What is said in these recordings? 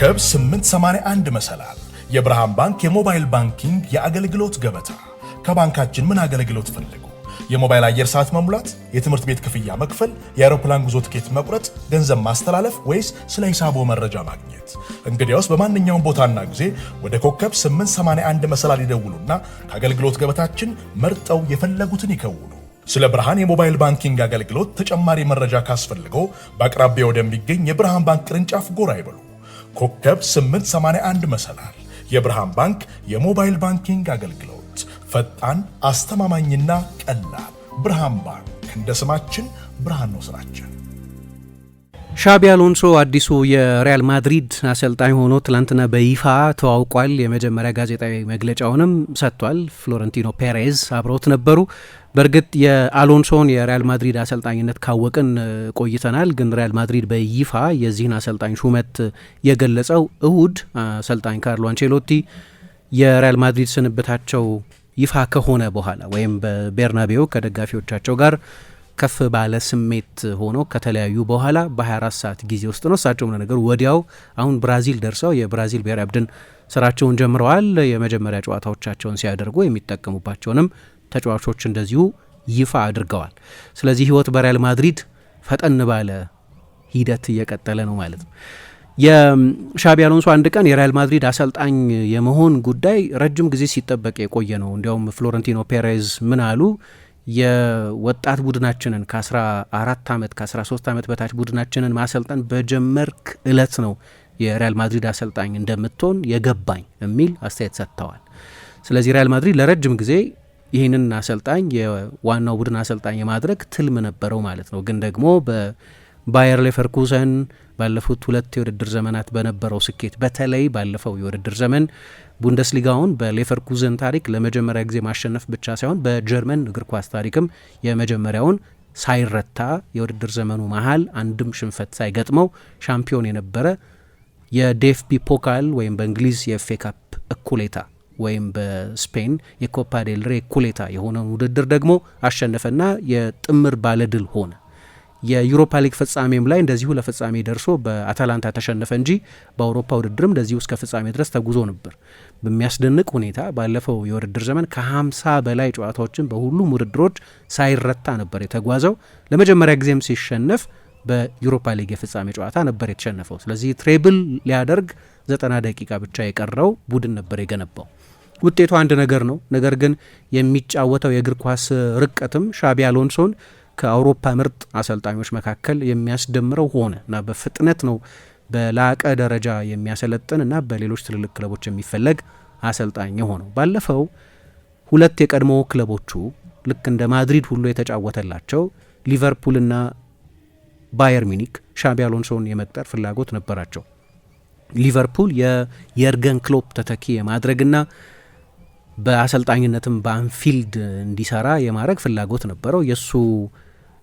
ኮከብ 881 መሰላል የብርሃን ባንክ የሞባይል ባንኪንግ የአገልግሎት ገበታ። ከባንካችን ምን አገልግሎት ፈልጉ? የሞባይል አየር ሰዓት መሙላት፣ የትምህርት ቤት ክፍያ መክፈል፣ የአውሮፕላን ጉዞ ትኬት መቁረጥ፣ ገንዘብ ማስተላለፍ ወይስ ስለ ሂሳቦ መረጃ ማግኘት? እንግዲያውስ በማንኛውም ቦታና ጊዜ ወደ ኮከብ 881 መሰላል ይደውሉና ከአገልግሎት ገበታችን መርጠው የፈለጉትን ይከውኑ። ስለ ብርሃን የሞባይል ባንኪንግ አገልግሎት ተጨማሪ መረጃ ካስፈልገው በአቅራቢያ ወደሚገኝ የብርሃን ባንክ ቅርንጫፍ ጎራ ይበሉ። ኮከብ 881 መሰላል የብርሃን ባንክ የሞባይል ባንኪንግ አገልግሎት ፈጣን፣ አስተማማኝና ቀላል። ብርሃን ባንክ እንደ ስማችን ብርሃን ነው ስራችን። ሻቢ አሎንሶ አዲሱ የሪያል ማድሪድ አሰልጣኝ ሆኖ ትላንትና በይፋ ተዋውቋል። የመጀመሪያ ጋዜጣዊ መግለጫውንም ሰጥቷል። ፍሎረንቲኖ ፔሬዝ አብረውት ነበሩ። በእርግጥ የአሎንሶን የሪያል ማድሪድ አሰልጣኝነት ካወቅን ቆይተናል። ግን ሪያል ማድሪድ በይፋ የዚህን አሰልጣኝ ሹመት የገለጸው እሁድ አሰልጣኝ ካርሎ አንቼሎቲ የሪያል ማድሪድ ስንብታቸው ይፋ ከሆነ በኋላ ወይም በቤርናቤው ከደጋፊዎቻቸው ጋር ከፍ ባለ ስሜት ሆኖ ከተለያዩ በኋላ በ24 ሰዓት ጊዜ ውስጥ ነው። እሳቸውም ነገሩ ወዲያው አሁን ብራዚል ደርሰው የብራዚል ብሔራዊ ቡድን ስራቸውን ጀምረዋል። የመጀመሪያ ጨዋታዎቻቸውን ሲያደርጉ የሚጠቀሙባቸውንም ተጫዋቾች እንደዚሁ ይፋ አድርገዋል። ስለዚህ ህይወት በሪያል ማድሪድ ፈጠን ባለ ሂደት እየቀጠለ ነው ማለት ነው። የሻቢ አሎንሶ አንድ ቀን የሪያል ማድሪድ አሰልጣኝ የመሆን ጉዳይ ረጅም ጊዜ ሲጠበቅ የቆየ ነው። እንዲያውም ፍሎረንቲኖ ፔሬዝ ምን አሉ? የወጣት ቡድናችንን ከ14 ዓመት ከ13 ዓመት በታች ቡድናችንን ማሰልጠን በጀመርክ እለት ነው የሪያል ማድሪድ አሰልጣኝ እንደምትሆን የገባኝ የሚል አስተያየት ሰጥተዋል። ስለዚህ ሪያል ማድሪድ ለረጅም ጊዜ ይህንን አሰልጣኝ የዋናው ቡድን አሰልጣኝ የማድረግ ትልም ነበረው ማለት ነው። ግን ደግሞ በባየር ሌቨርኩሰን ባለፉት 2 የውድድር ዘመናት በነበረው ስኬት በተለይ ባለፈው የውድድር ዘመን ቡንደስሊጋውን በሌቨርኩዘን ታሪክ ለመጀመሪያ ጊዜ ማሸነፍ ብቻ ሳይሆን በጀርመን እግር ኳስ ታሪክም የመጀመሪያውን ሳይረታ የውድድር ዘመኑ መሀል አንድም ሽንፈት ሳይገጥመው ሻምፒዮን የነበረ የዴፍቢ ፖካል ወይም በእንግሊዝ የኤፍኤ ካፕ እኩሌታ ወይም በስፔን የኮፓ ዴል ሬ እኩሌታ የሆነውን ውድድር ደግሞ አሸነፈና የጥምር ባለድል ሆነ። የዩሮፓ ሊግ ፍጻሜም ላይ እንደዚሁ ለፍጻሜ ደርሶ በአታላንታ ተሸነፈ እንጂ በአውሮፓ ውድድርም እንደዚሁ እስከ ፍጻሜ ድረስ ተጉዞ ነበር። በሚያስደንቅ ሁኔታ ባለፈው የውድድር ዘመን ከ50 በላይ ጨዋታዎችን በሁሉም ውድድሮች ሳይረታ ነበር የተጓዘው። ለመጀመሪያ ጊዜም ሲሸነፍ በዩሮፓ ሊግ የፍጻሜ ጨዋታ ነበር የተሸነፈው። ስለዚህ ትሬብል ሊያደርግ 90 ደቂቃ ብቻ የቀረው ቡድን ነበር የገነባው። ውጤቱ አንድ ነገር ነው። ነገር ግን የሚጫወተው የእግር ኳስ ርቀትም ሻቢ አሎንሶን ከአውሮፓ ምርጥ አሰልጣኞች መካከል የሚያስደምረው ሆነ እና በፍጥነት ነው በላቀ ደረጃ የሚያሰለጥን እና በሌሎች ትልልቅ ክለቦች የሚፈለግ አሰልጣኝ ሆነው። ባለፈው 2 የቀድሞ ክለቦቹ ልክ እንደ ማድሪድ ሁሉ የተጫወተላቸው ሊቨርፑልና ባየር ሚኒክ ሻቢ አሎንሶን የመቅጠር ፍላጎት ነበራቸው። ሊቨርፑል የየርገን ክሎፕ ተተኪ የማድረግና በአሰልጣኝነትም በአንፊልድ እንዲሰራ የማድረግ ፍላጎት ነበረው። የእሱ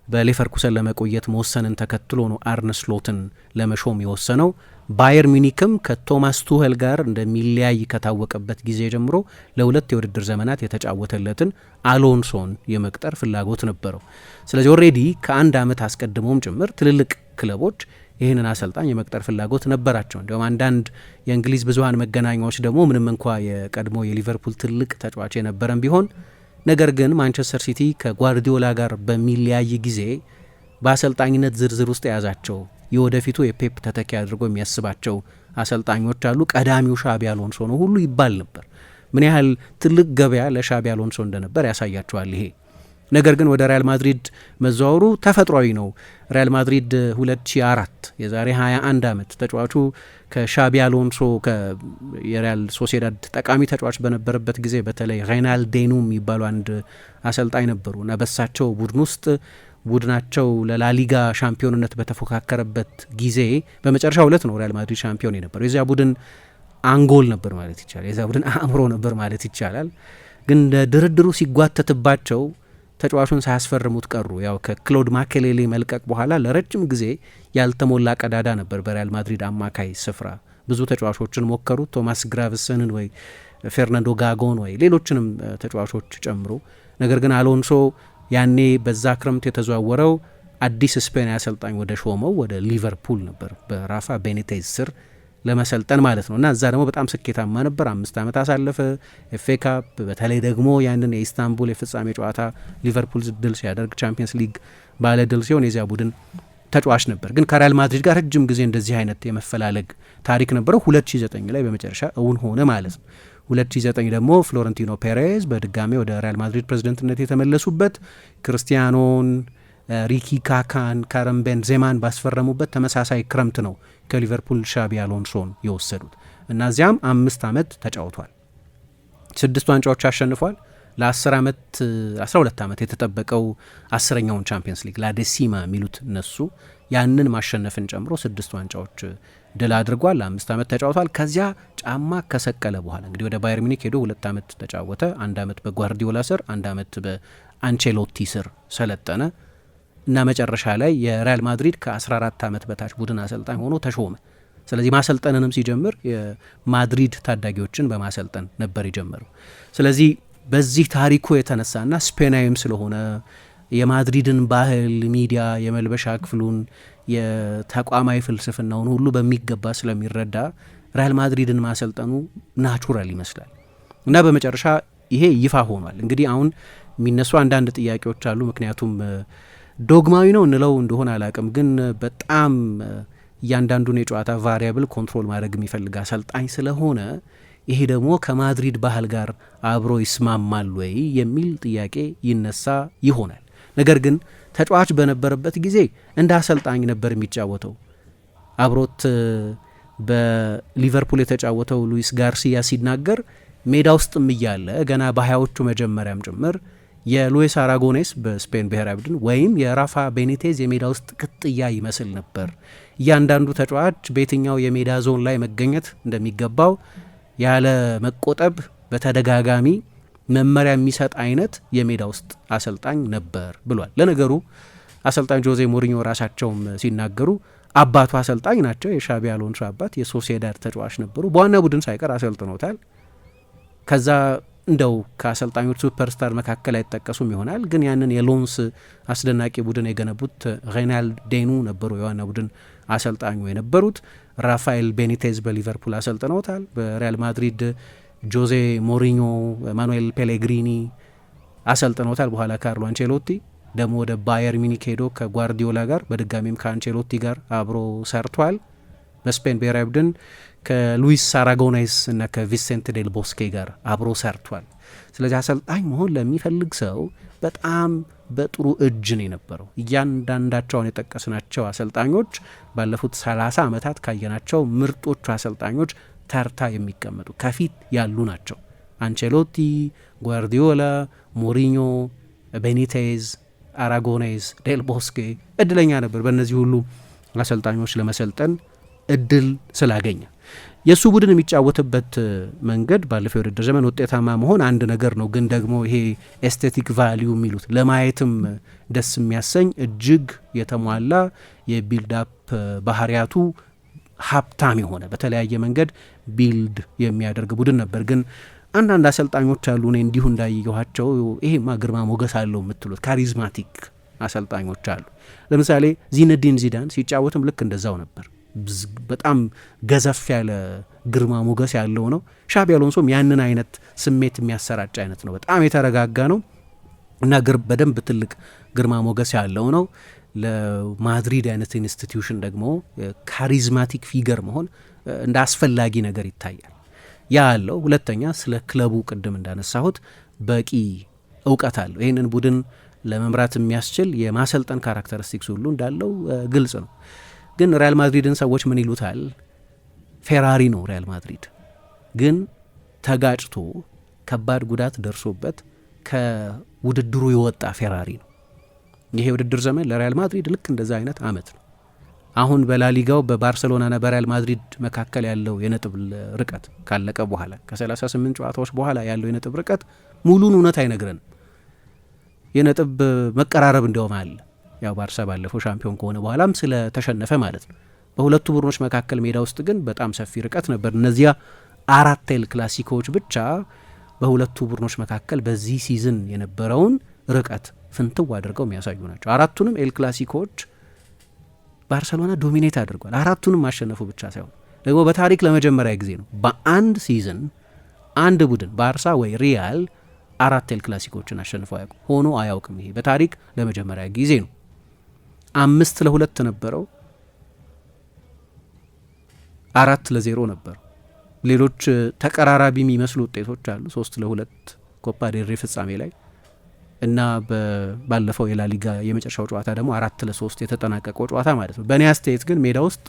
በሌቨርኩሰን ለመቆየት መወሰንን ተከትሎ ነው አርነ ስሎትን ለመሾም የወሰነው። ባየር ሚኒክም ከቶማስ ቱኸል ጋር እንደሚለያይ ከታወቀበት ጊዜ ጀምሮ ለ2 የውድድር ዘመናት የተጫወተለትን አሎንሶን የመቅጠር ፍላጎት ነበረው። ስለዚህ ኦልሬዲ ከ1 ዓመት አስቀድሞም ጭምር ትልልቅ ክለቦች ይህንን አሰልጣኝ የመቅጠር ፍላጎት ነበራቸው። እንዲሁም አንዳንድ የእንግሊዝ ብዙሀን መገናኛዎች ደግሞ ምንም እንኳ የቀድሞ የሊቨርፑል ትልቅ ተጫዋች የነበረን ቢሆን ነገር ግን ማንቸስተር ሲቲ ከጓርዲዮላ ጋር በሚለያይ ጊዜ በአሰልጣኝነት ዝርዝር ውስጥ የያዛቸው የወደፊቱ የፔፕ ተተኪ አድርጎ የሚያስባቸው አሰልጣኞች አሉ፣ ቀዳሚው ሻቢ አሎንሶ ነው ሁሉ ይባል ነበር። ምን ያህል ትልቅ ገበያ ለሻቢ አሎንሶ እንደነበር ያሳያቸዋል ይሄ። ነገር ግን ወደ ሪያል ማድሪድ መዘዋወሩ ተፈጥሯዊ ነው። ሪያል ማድሪድ 2004 የዛሬ 21 ዓመት ተጫዋቹ ከሻቢ አሎንሶ የሪያል ሶሴዳድ ጠቃሚ ተጫዋች በነበረበት ጊዜ በተለይ ሬናልዴኑ የሚባሉ አንድ አሰልጣኝ ነበሩ እና በሳቸው ቡድን ውስጥ ቡድናቸው ለላሊጋ ሻምፒዮንነት በተፎካከረበት ጊዜ በመጨረሻ 2 ነው ሪያል ማድሪድ ሻምፒዮን የነበረው። የዚያ ቡድን አንጎል ነበር ማለት ይቻላል። የዚያ ቡድን አእምሮ ነበር ማለት ይቻላል። ግን ድርድሩ ሲጓተትባቸው ተጫዋቹን ሳያስፈርሙት ቀሩ። ያው ከክሎድ ማኬሌሌ መልቀቅ በኋላ ለረጅም ጊዜ ያልተሞላ ቀዳዳ ነበር በሪያል ማድሪድ አማካይ ስፍራ። ብዙ ተጫዋቾችን ሞከሩ፣ ቶማስ ግራቭሰንን ወይ ፌርናንዶ ጋጎን ወይ ሌሎችንም ተጫዋቾች ጨምሮ። ነገር ግን አሎንሶ ያኔ በዛ ክረምት የተዘዋወረው አዲስ ስፔን አሰልጣኝ ወደ ሾመው ወደ ሊቨርፑል ነበር በራፋ ቤኒቴዝ ስር ለመሰልጠን ማለት ነው። እና እዛ ደግሞ በጣም ስኬታማ ነበር። 5 ዓመት አሳለፈ። ኤፍኤ ካፕ በተለይ ደግሞ ያንን የኢስታንቡል የፍጻሜ ጨዋታ ሊቨርፑል ድል ሲያደርግ ቻምፒየንስ ሊግ ባለ ድል ሲሆን የዚያ ቡድን ተጫዋች ነበር። ግን ከሪያል ማድሪድ ጋር ረጅም ጊዜ እንደዚህ አይነት የመፈላለግ ታሪክ ነበረው። 2009 ላይ በመጨረሻ እውን ሆነ ማለት ነው። 2009 ደግሞ ፍሎረንቲኖ ፔሬዝ በድጋሜ ወደ ሪያል ማድሪድ ፕሬዝደንትነት የተመለሱበት ክርስቲያኖን፣ ሪኪ ካካን፣ ካረም ቤንዜማን ባስፈረሙበት ተመሳሳይ ክረምት ነው ከሊቨርፑል ሻቢ አሎንሶን የወሰዱት እና እዚያም 5 ዓመት ተጫውቷል። 6 ዋንጫዎች አሸንፏል። ለ10 ዓመት 12 ዓመት የተጠበቀው 10ኛውን ቻምፒየንስ ሊግ ላዴሲማ የሚሉት እነሱ ያንን ማሸነፍን ጨምሮ 6 ዋንጫዎች ድል አድርጓል። 5 ዓመት ተጫውቷል። ከዚያ ጫማ ከሰቀለ በኋላ እንግዲህ ወደ ባየር ሚኒክ ሄዶ 2 ዓመት ተጫወተ። 1 ዓመት በጓርዲዮላ ስር፣ 1 ዓመት በአንቼሎቲ ስር ሰለጠነ እና መጨረሻ ላይ የሪያል ማድሪድ ከ14 ዓመት በታች ቡድን አሰልጣኝ ሆኖ ተሾመ። ስለዚህ ማሰልጠንንም ሲጀምር የማድሪድ ታዳጊዎችን በማሰልጠን ነበር የጀመረው። ስለዚህ በዚህ ታሪኩ የተነሳና ስፔናዊም ስለሆነ የማድሪድን ባህል፣ ሚዲያ፣ የመልበሻ ክፍሉን፣ የተቋማዊ ፍልስፍናውን ሁሉ በሚገባ ስለሚረዳ ሪያል ማድሪድን ማሰልጠኑ ናቹራል ይመስላል እና በመጨረሻ ይሄ ይፋ ሆኗል። እንግዲህ አሁን የሚነሱ አንዳንድ ጥያቄዎች አሉ። ምክንያቱም ዶግማዊ ነው እንለው እንደሆነ አላቅም፣ ግን በጣም እያንዳንዱን የጨዋታ ቫሪያብል ኮንትሮል ማድረግ የሚፈልግ አሰልጣኝ ስለሆነ ይሄ ደግሞ ከማድሪድ ባህል ጋር አብሮ ይስማማል ወይ የሚል ጥያቄ ይነሳ ይሆናል። ነገር ግን ተጫዋች በነበረበት ጊዜ እንደ አሰልጣኝ ነበር የሚጫወተው። አብሮት በሊቨርፑል የተጫወተው ሉዊስ ጋርሲያ ሲናገር ሜዳ ውስጥም እያለ ገና በሀያዎቹ መጀመሪያም ጭምር የሉዊስ አራጎኔስ በስፔን ብሔራዊ ቡድን ወይም የራፋ ቤኒቴዝ የሜዳ ውስጥ ቅጥያ ይመስል ነበር። እያንዳንዱ ተጫዋች በየትኛው የሜዳ ዞን ላይ መገኘት እንደሚገባው ያለ መቆጠብ በተደጋጋሚ መመሪያ የሚሰጥ አይነት የሜዳ ውስጥ አሰልጣኝ ነበር ብሏል። ለነገሩ አሰልጣኝ ጆዜ ሞሪኞ ራሳቸውም ሲናገሩ አባቱ አሰልጣኝ ናቸው። የሻቢ አሎንሶ አባት የሶሲዳድ ተጫዋች ነበሩ። በዋና ቡድን ሳይቀር አሰልጥኖታል። ከዛ እንደው ከአሰልጣኞች ሱፐርስታር መካከል አይጠቀሱም ይሆናል፣ ግን ያንን የሎንስ አስደናቂ ቡድን የገነቡት ሬናልድ ዴኑ ነበሩ የዋና ቡድን አሰልጣኙ የነበሩት። ራፋኤል ቤኒቴዝ በሊቨርፑል አሰልጥነውታል። በሪያል ማድሪድ ጆዜ ሞሪኞ፣ ማኑኤል ፔሌግሪኒ አሰልጥነውታል። በኋላ ካርሎ አንቼሎቲ ደግሞ ወደ ባየር ሚኒክ ሄዶ ከጓርዲዮላ ጋር በድጋሚም ከአንቼሎቲ ጋር አብሮ ሰርቷል። በስፔን ብሔራዊ ቡድን ከሉዊስ አራጎኔስ እና ከቪሴንት ዴል ቦስኬ ጋር አብሮ ሰርቷል። ስለዚህ አሰልጣኝ መሆን ለሚፈልግ ሰው በጣም በጥሩ እጅ ነው የነበረው። እያንዳንዳቸውን የጠቀስናቸው አሰልጣኞች ባለፉት 30 ዓመታት ካየናቸው ምርጦቹ አሰልጣኞች ተርታ የሚቀመጡ ከፊት ያሉ ናቸው። አንቼሎቲ፣ ጓርዲዮላ፣ ሞሪኞ፣ ቤኒቴዝ፣ አራጎኔዝ፣ ዴል ቦስኬ እድለኛ ነበር በእነዚህ ሁሉ አሰልጣኞች ለመሰልጠን እድል ስላገኘ። የእሱ ቡድን የሚጫወትበት መንገድ ባለፈው የውድድር ዘመን ውጤታማ መሆን አንድ ነገር ነው። ግን ደግሞ ይሄ ኤስቴቲክ ቫሊዩ የሚሉት ለማየትም ደስ የሚያሰኝ እጅግ የተሟላ የቢልድ አፕ ባህሪያቱ ሀብታም የሆነ በተለያየ መንገድ ቢልድ የሚያደርግ ቡድን ነበር። ግን አንዳንድ አሰልጣኞች አሉ እኔ እንዲሁ እንዳየኋቸው ይሄማ ግርማ ሞገስ አለው የምትሉት ካሪዝማቲክ አሰልጣኞች አሉ። ለምሳሌ ዚነዲን ዚዳን ሲጫወትም ልክ እንደዛው ነበር። በጣም ገዘፍ ያለ ግርማ ሞገስ ያለው ነው። ሻቢ አሎንሶም ያንን አይነት ስሜት የሚያሰራጭ አይነት ነው። በጣም የተረጋጋ ነው እና በደንብ ትልቅ ግርማ ሞገስ ያለው ነው። ለማድሪድ አይነት ኢንስቲትዩሽን ደግሞ ካሪዝማቲክ ፊገር መሆን እንደ አስፈላጊ ነገር ይታያል። ያ አለው። ሁለተኛ ስለ ክለቡ ቅድም እንዳነሳሁት በቂ እውቀት አለው። ይህንን ቡድን ለመምራት የሚያስችል የማሰልጠን ካራክተሪስቲክስ ሁሉ እንዳለው ግልጽ ነው። ግን ሪያል ማድሪድን ሰዎች ምን ይሉታል? ፌራሪ ነው ሪያል ማድሪድ። ግን ተጋጭቶ ከባድ ጉዳት ደርሶበት ከውድድሩ የወጣ ፌራሪ ነው። ይሄ የውድድር ዘመን ለሪያል ማድሪድ ልክ እንደዛ አይነት አመት ነው። አሁን በላሊጋው በባርሰሎናና በሪያል ማድሪድ መካከል ያለው የነጥብ ርቀት ካለቀ በኋላ ከ38 ጨዋታዎች በኋላ ያለው የነጥብ ርቀት ሙሉን እውነት አይነግረንም። የነጥብ መቀራረብ እንዲያውም አለ። ያው ባርሳ ባለፈው ሻምፒዮን ከሆነ በኋላም ስለተሸነፈ ማለት ነው። በሁለቱ ቡድኖች መካከል ሜዳ ውስጥ ግን በጣም ሰፊ ርቀት ነበር። እነዚያ 4 ኤል ክላሲኮዎች ብቻ በሁለቱ ቡድኖች መካከል በዚህ ሲዝን የነበረውን ርቀት ፍንትው አድርገው የሚያሳዩ ናቸው። 4ቱንም ኤል ክላሲኮዎች ባርሰሎና ዶሚኔት አድርጓል። 4ቱንም ማሸነፉ ብቻ ሳይሆን ደግሞ በታሪክ ለመጀመሪያ ጊዜ ነው በአንድ ሲዝን አንድ ቡድን ባርሳ ወይ ሪያል 4 ኤል ክላሲኮችን አሸንፈው አያውቅም። ይሄ በታሪክ ለመጀመሪያ ጊዜ ነው። 5-2 ነበረው፣ 4-0 ነበረው። ሌሎች ተቀራራቢ የሚመስሉ ውጤቶች አሉ። 3-2 ኮፓ ዴል ሬ ፍጻሜ ላይ እና ባለፈው የላሊጋ የመጨረሻው ጨዋታ ደግሞ 4-3 የተጠናቀቀው ጨዋታ ማለት ነው። በእኔ አስተያየት ግን ሜዳ ውስጥ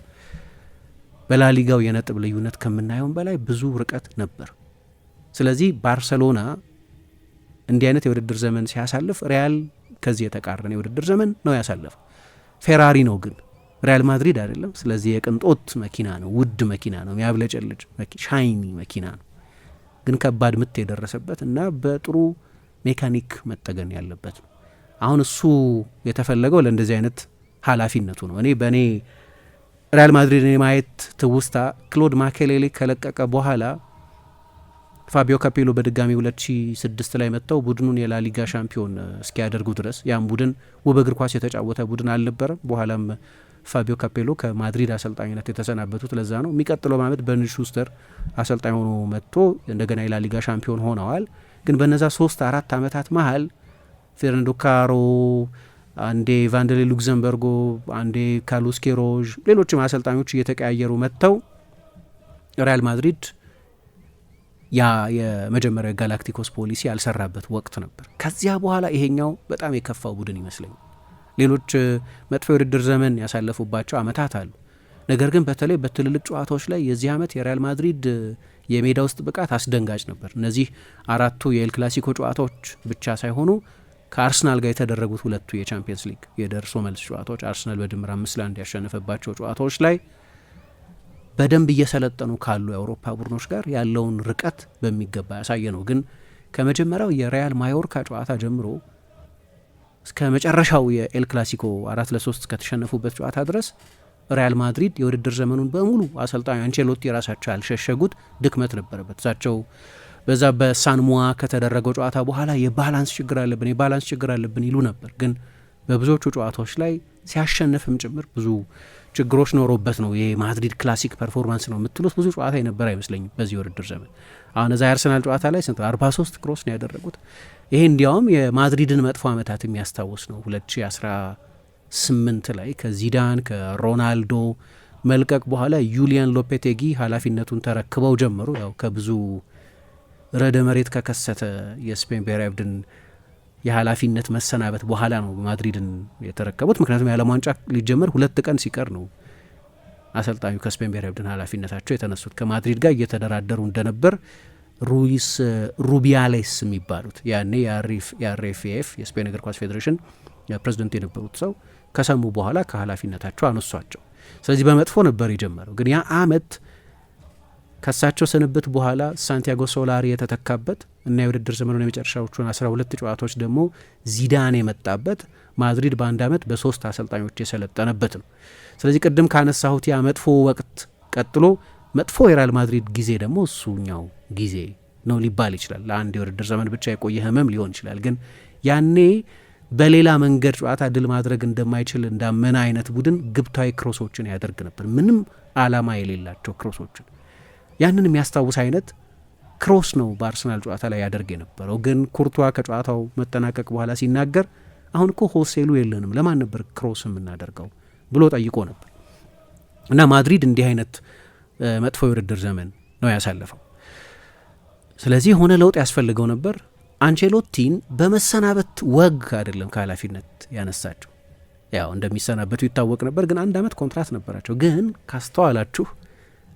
በላሊጋው የነጥብ ልዩነት ከምናየውን በላይ ብዙ ርቀት ነበር። ስለዚህ ባርሰሎና እንዲህ አይነት የውድድር ዘመን ሲያሳልፍ ሪያል ከዚህ የተቃረነ የውድድር ዘመን ነው ያሳለፈው። ፌራሪ ነው ግን ሪያል ማድሪድ አይደለም። ስለዚህ የቅንጦት መኪና ነው፣ ውድ መኪና ነው፣ የሚያብለጨልጭ ሻይኒ መኪና ነው። ግን ከባድ ምት የደረሰበት እና በጥሩ ሜካኒክ መጠገን ያለበት ነው። አሁን እሱ የተፈለገው ለእንደዚህ አይነት ኃላፊነቱ ነው። በእኔ ሪያል ማድሪድን የማየት ትውስታ ክሎድ ማኬሌሌ ከለቀቀ በኋላ ፋቢዮ ካፔሎ በድጋሚ 2006 ላይ መጥተው ቡድኑን የላሊጋ ሻምፒዮን እስኪያደርጉ ድረስ ያም ቡድን ውብ እግር ኳስ የተጫወተ ቡድን አልነበረም። በኋላም ፋቢዮ ካፔሎ ከማድሪድ አሰልጣኝነት የተሰናበቱት ለዛ ነው። የሚቀጥለው ዓመት በርኒ ሹስተር አሰልጣኝ ሆኖ መጥቶ እንደገና የላሊጋ ሻምፒዮን ሆነዋል። ግን በነዛ 3-4 ዓመታት መሀል ፌርናንዶ ካሮ፣ አንዴ ቫንደሌ ሉክዘምበርጎ፣ አንዴ ካርሎስ ኬሮዥ፣ ሌሎችም አሰልጣኞች እየተቀያየሩ መጥተው ሪያል ማድሪድ ያ የመጀመሪያ ጋላክቲኮስ ፖሊሲ ያልሰራበት ወቅት ነበር። ከዚያ በኋላ ይሄኛው በጣም የከፋው ቡድን ይመስለኛል። ሌሎች መጥፎ የውድድር ዘመን ያሳለፉባቸው ዓመታት አሉ። ነገር ግን በተለይ በትልልቅ ጨዋታዎች ላይ የዚህ ዓመት የሪያል ማድሪድ የሜዳ ውስጥ ብቃት አስደንጋጭ ነበር። እነዚህ 4ቱ የኤል ክላሲኮ ጨዋታዎች ብቻ ሳይሆኑ ከአርሰናል ጋር የተደረጉት 2ቱ የቻምፒየንስ ሊግ የደርሶ መልስ ጨዋታዎች አርሰናል በድምር 5-1 ያሸነፈባቸው ጨዋታዎች ላይ በደንብ እየሰለጠኑ ካሉ የአውሮፓ ቡድኖች ጋር ያለውን ርቀት በሚገባ ያሳየ ነው። ግን ከመጀመሪያው የሪያል ማዮርካ ጨዋታ ጀምሮ እስከ መጨረሻው የኤል ክላሲኮ 4-3 ከተሸነፉበት ጨዋታ ድረስ ሪያል ማድሪድ የውድድር ዘመኑን በሙሉ አሰልጣኝ አንቼሎቲ ራሳቸው ያልሸሸጉት ድክመት ነበረበት። እሳቸው በዛ በሳንሙዋ ከተደረገው ጨዋታ በኋላ የባላንስ ችግር አለብን ይሉ ነበር። ግን በብዙዎቹ ጨዋታዎች ላይ ሲያሸንፍም ጭምር ብዙ ችግሮች ኖሮበት ነው። የማድሪድ ክላሲክ ፐርፎርማንስ ነው የምትሉት ብዙ ጨዋታ የነበረ አይመስለኝም በዚህ ውድድር ዘመን። አሁን እዛ የአርሰናል ጨዋታ ላይ 43 ክሮስ ነው ያደረጉት። ይሄ እንዲያውም የማድሪድን መጥፎ ዓመታት የሚያስታውስ ነው። 2018 ላይ ከዚዳን ከሮናልዶ መልቀቅ በኋላ ዩሊያን ሎፔቴጊ ኃላፊነቱን ተረክበው ጀመሩ። ያው ከብዙ ረደ መሬት ከከሰተ የስፔን ብሔራዊ ቡድን የኃላፊነት መሰናበት በኋላ ነው ማድሪድን የተረከቡት። ምክንያቱም የዓለም ዋንጫ ሊጀመር 2 ቀን ሲቀር ነው አሰልጣኙ ከስፔን ብሔራዊ ቡድን ኃላፊነታቸው የተነሱት። ከማድሪድ ጋር እየተደራደሩ እንደነበር ሩይስ ሩቢያሌስ የሚባሉት ያኔ የአርኤፍኤፍ የስፔን እግር ኳስ ፌዴሬሽን ፕሬዚደንት የነበሩት ሰው ከሰሙ በኋላ ከኃላፊነታቸው አነሷቸው። ስለዚህ በመጥፎ ነበር የጀመረው። ግን ያ አመት ከሳቸው ስንብት በኋላ ሳንቲያጎ ሶላሪ የተተካበት እና የውድድር ዘመኑን የመጨረሻዎቹን 12 ጨዋታዎች ደግሞ ዚዳን የመጣበት ማድሪድ በአንድ አመት በ3 አሰልጣኞች የሰለጠነበት ነው። ስለዚህ ቅድም ካነሳሁት ያ መጥፎ ወቅት ቀጥሎ መጥፎ የሪያል ማድሪድ ጊዜ ደግሞ እሱኛው ጊዜ ነው ሊባል ይችላል። ለአንድ የውድድር ዘመን ብቻ የቆየ ህመም ሊሆን ይችላል። ግን ያኔ በሌላ መንገድ ጨዋታ ድል ማድረግ እንደማይችል እንዳመነ አይነት ቡድን ግብታዊ ክሮሶችን ያደርግ ነበር፣ ምንም አላማ የሌላቸው ክሮሶችን። ያንን የሚያስታውስ አይነት ክሮስ ነው በአርሰናል ጨዋታ ላይ ያደርግ የነበረው። ግን ኩርቷ ከጨዋታው መጠናቀቅ በኋላ ሲናገር አሁን እኮ ሆሴሉ የለንም፣ ለማን ነበር ክሮስ የምናደርገው ብሎ ጠይቆ ነበር። እና ማድሪድ እንዲህ አይነት መጥፎ የውድድር ዘመን ነው ያሳለፈው። ስለዚህ የሆነ ለውጥ ያስፈልገው ነበር። አንቼሎቲን በመሰናበት ወግ አይደለም ከኃላፊነት ያነሳቸው። ያው እንደሚሰናበቱ ይታወቅ ነበር፣ ግን 1 አመት ኮንትራት ነበራቸው። ግን ካስተዋላችሁ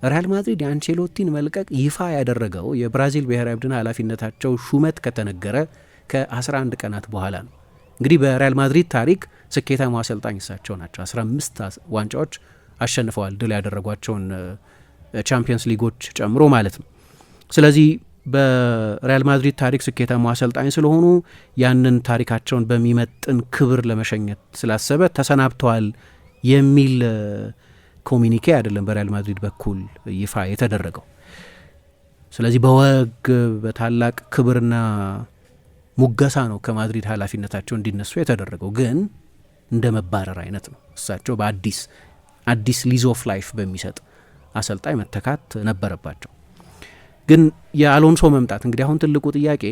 ሪያል ማድሪድ የአንቼሎቲን መልቀቅ ይፋ ያደረገው የብራዚል ብሔራዊ ቡድን ኃላፊነታቸው ሹመት ከተነገረ ከ11 ቀናት በኋላ ነው። እንግዲህ በሪያል ማድሪድ ታሪክ ስኬታማ አሰልጣኝ እሳቸው ናቸው። 15 ዋንጫዎች አሸንፈዋል፣ ድል ያደረጓቸውን ቻምፒየንስ ሊጎች ጨምሮ ማለት ነው። ስለዚህ በሪያል ማድሪድ ታሪክ ስኬታማ አሰልጣኝ ስለሆኑ ያንን ታሪካቸውን በሚመጥን ክብር ለመሸኘት ስላሰበ ተሰናብተዋል የሚል ኮሚኒኬ አይደለም በሪያል ማድሪድ በኩል ይፋ የተደረገው። ስለዚህ በወግ በታላቅ ክብርና ሙገሳ ነው ከማድሪድ ኃላፊነታቸው እንዲነሱ የተደረገው። ግን እንደ መባረር አይነት ነው። እሳቸው በአዲስ ሊዝ ኦፍ ላይፍ በሚሰጥ አሰልጣኝ መተካት ነበረባቸው። ግን የአሎንሶ መምጣት እንግዲህ አሁን ትልቁ ጥያቄ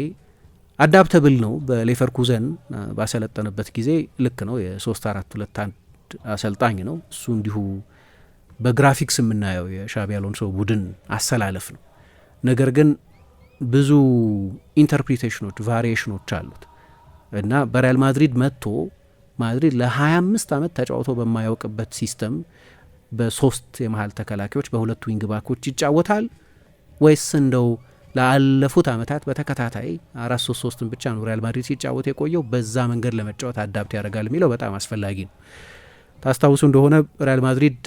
አዳፕተብል ነው። በሌቨርኩዘን ባሰለጠነበት ጊዜ ልክ ነው፣ የ3-4-2-1 አሰልጣኝ ነው እሱ። እንዲሁ በግራፊክስ የምናየው የሻቢ አሎንሶ ቡድን አሰላለፍ ነው። ነገር ግን ብዙ ኢንተርፕሪቴሽኖች፣ ቫሪዬሽኖች አሉት እና በሪያል ማድሪድ መጥቶ ማድሪድ ለ25 ዓመት ተጫውቶ በማያውቅበት ሲስተም በሶስት የመሀል ተከላካዮች በሁለቱ ዊንግ ባኮች ይጫወታል ወይስ እንደው ላለፉት ዓመታት በተከታታይ 4-3-3ን ብቻ ነው ሪያል ማድሪድ ሲጫወት የቆየው፣ በዛ መንገድ ለመጫወት አዳፕት ያደርጋል የሚለው በጣም አስፈላጊ ነው። ታስታውሱ እንደሆነ ሪያል ማድሪድ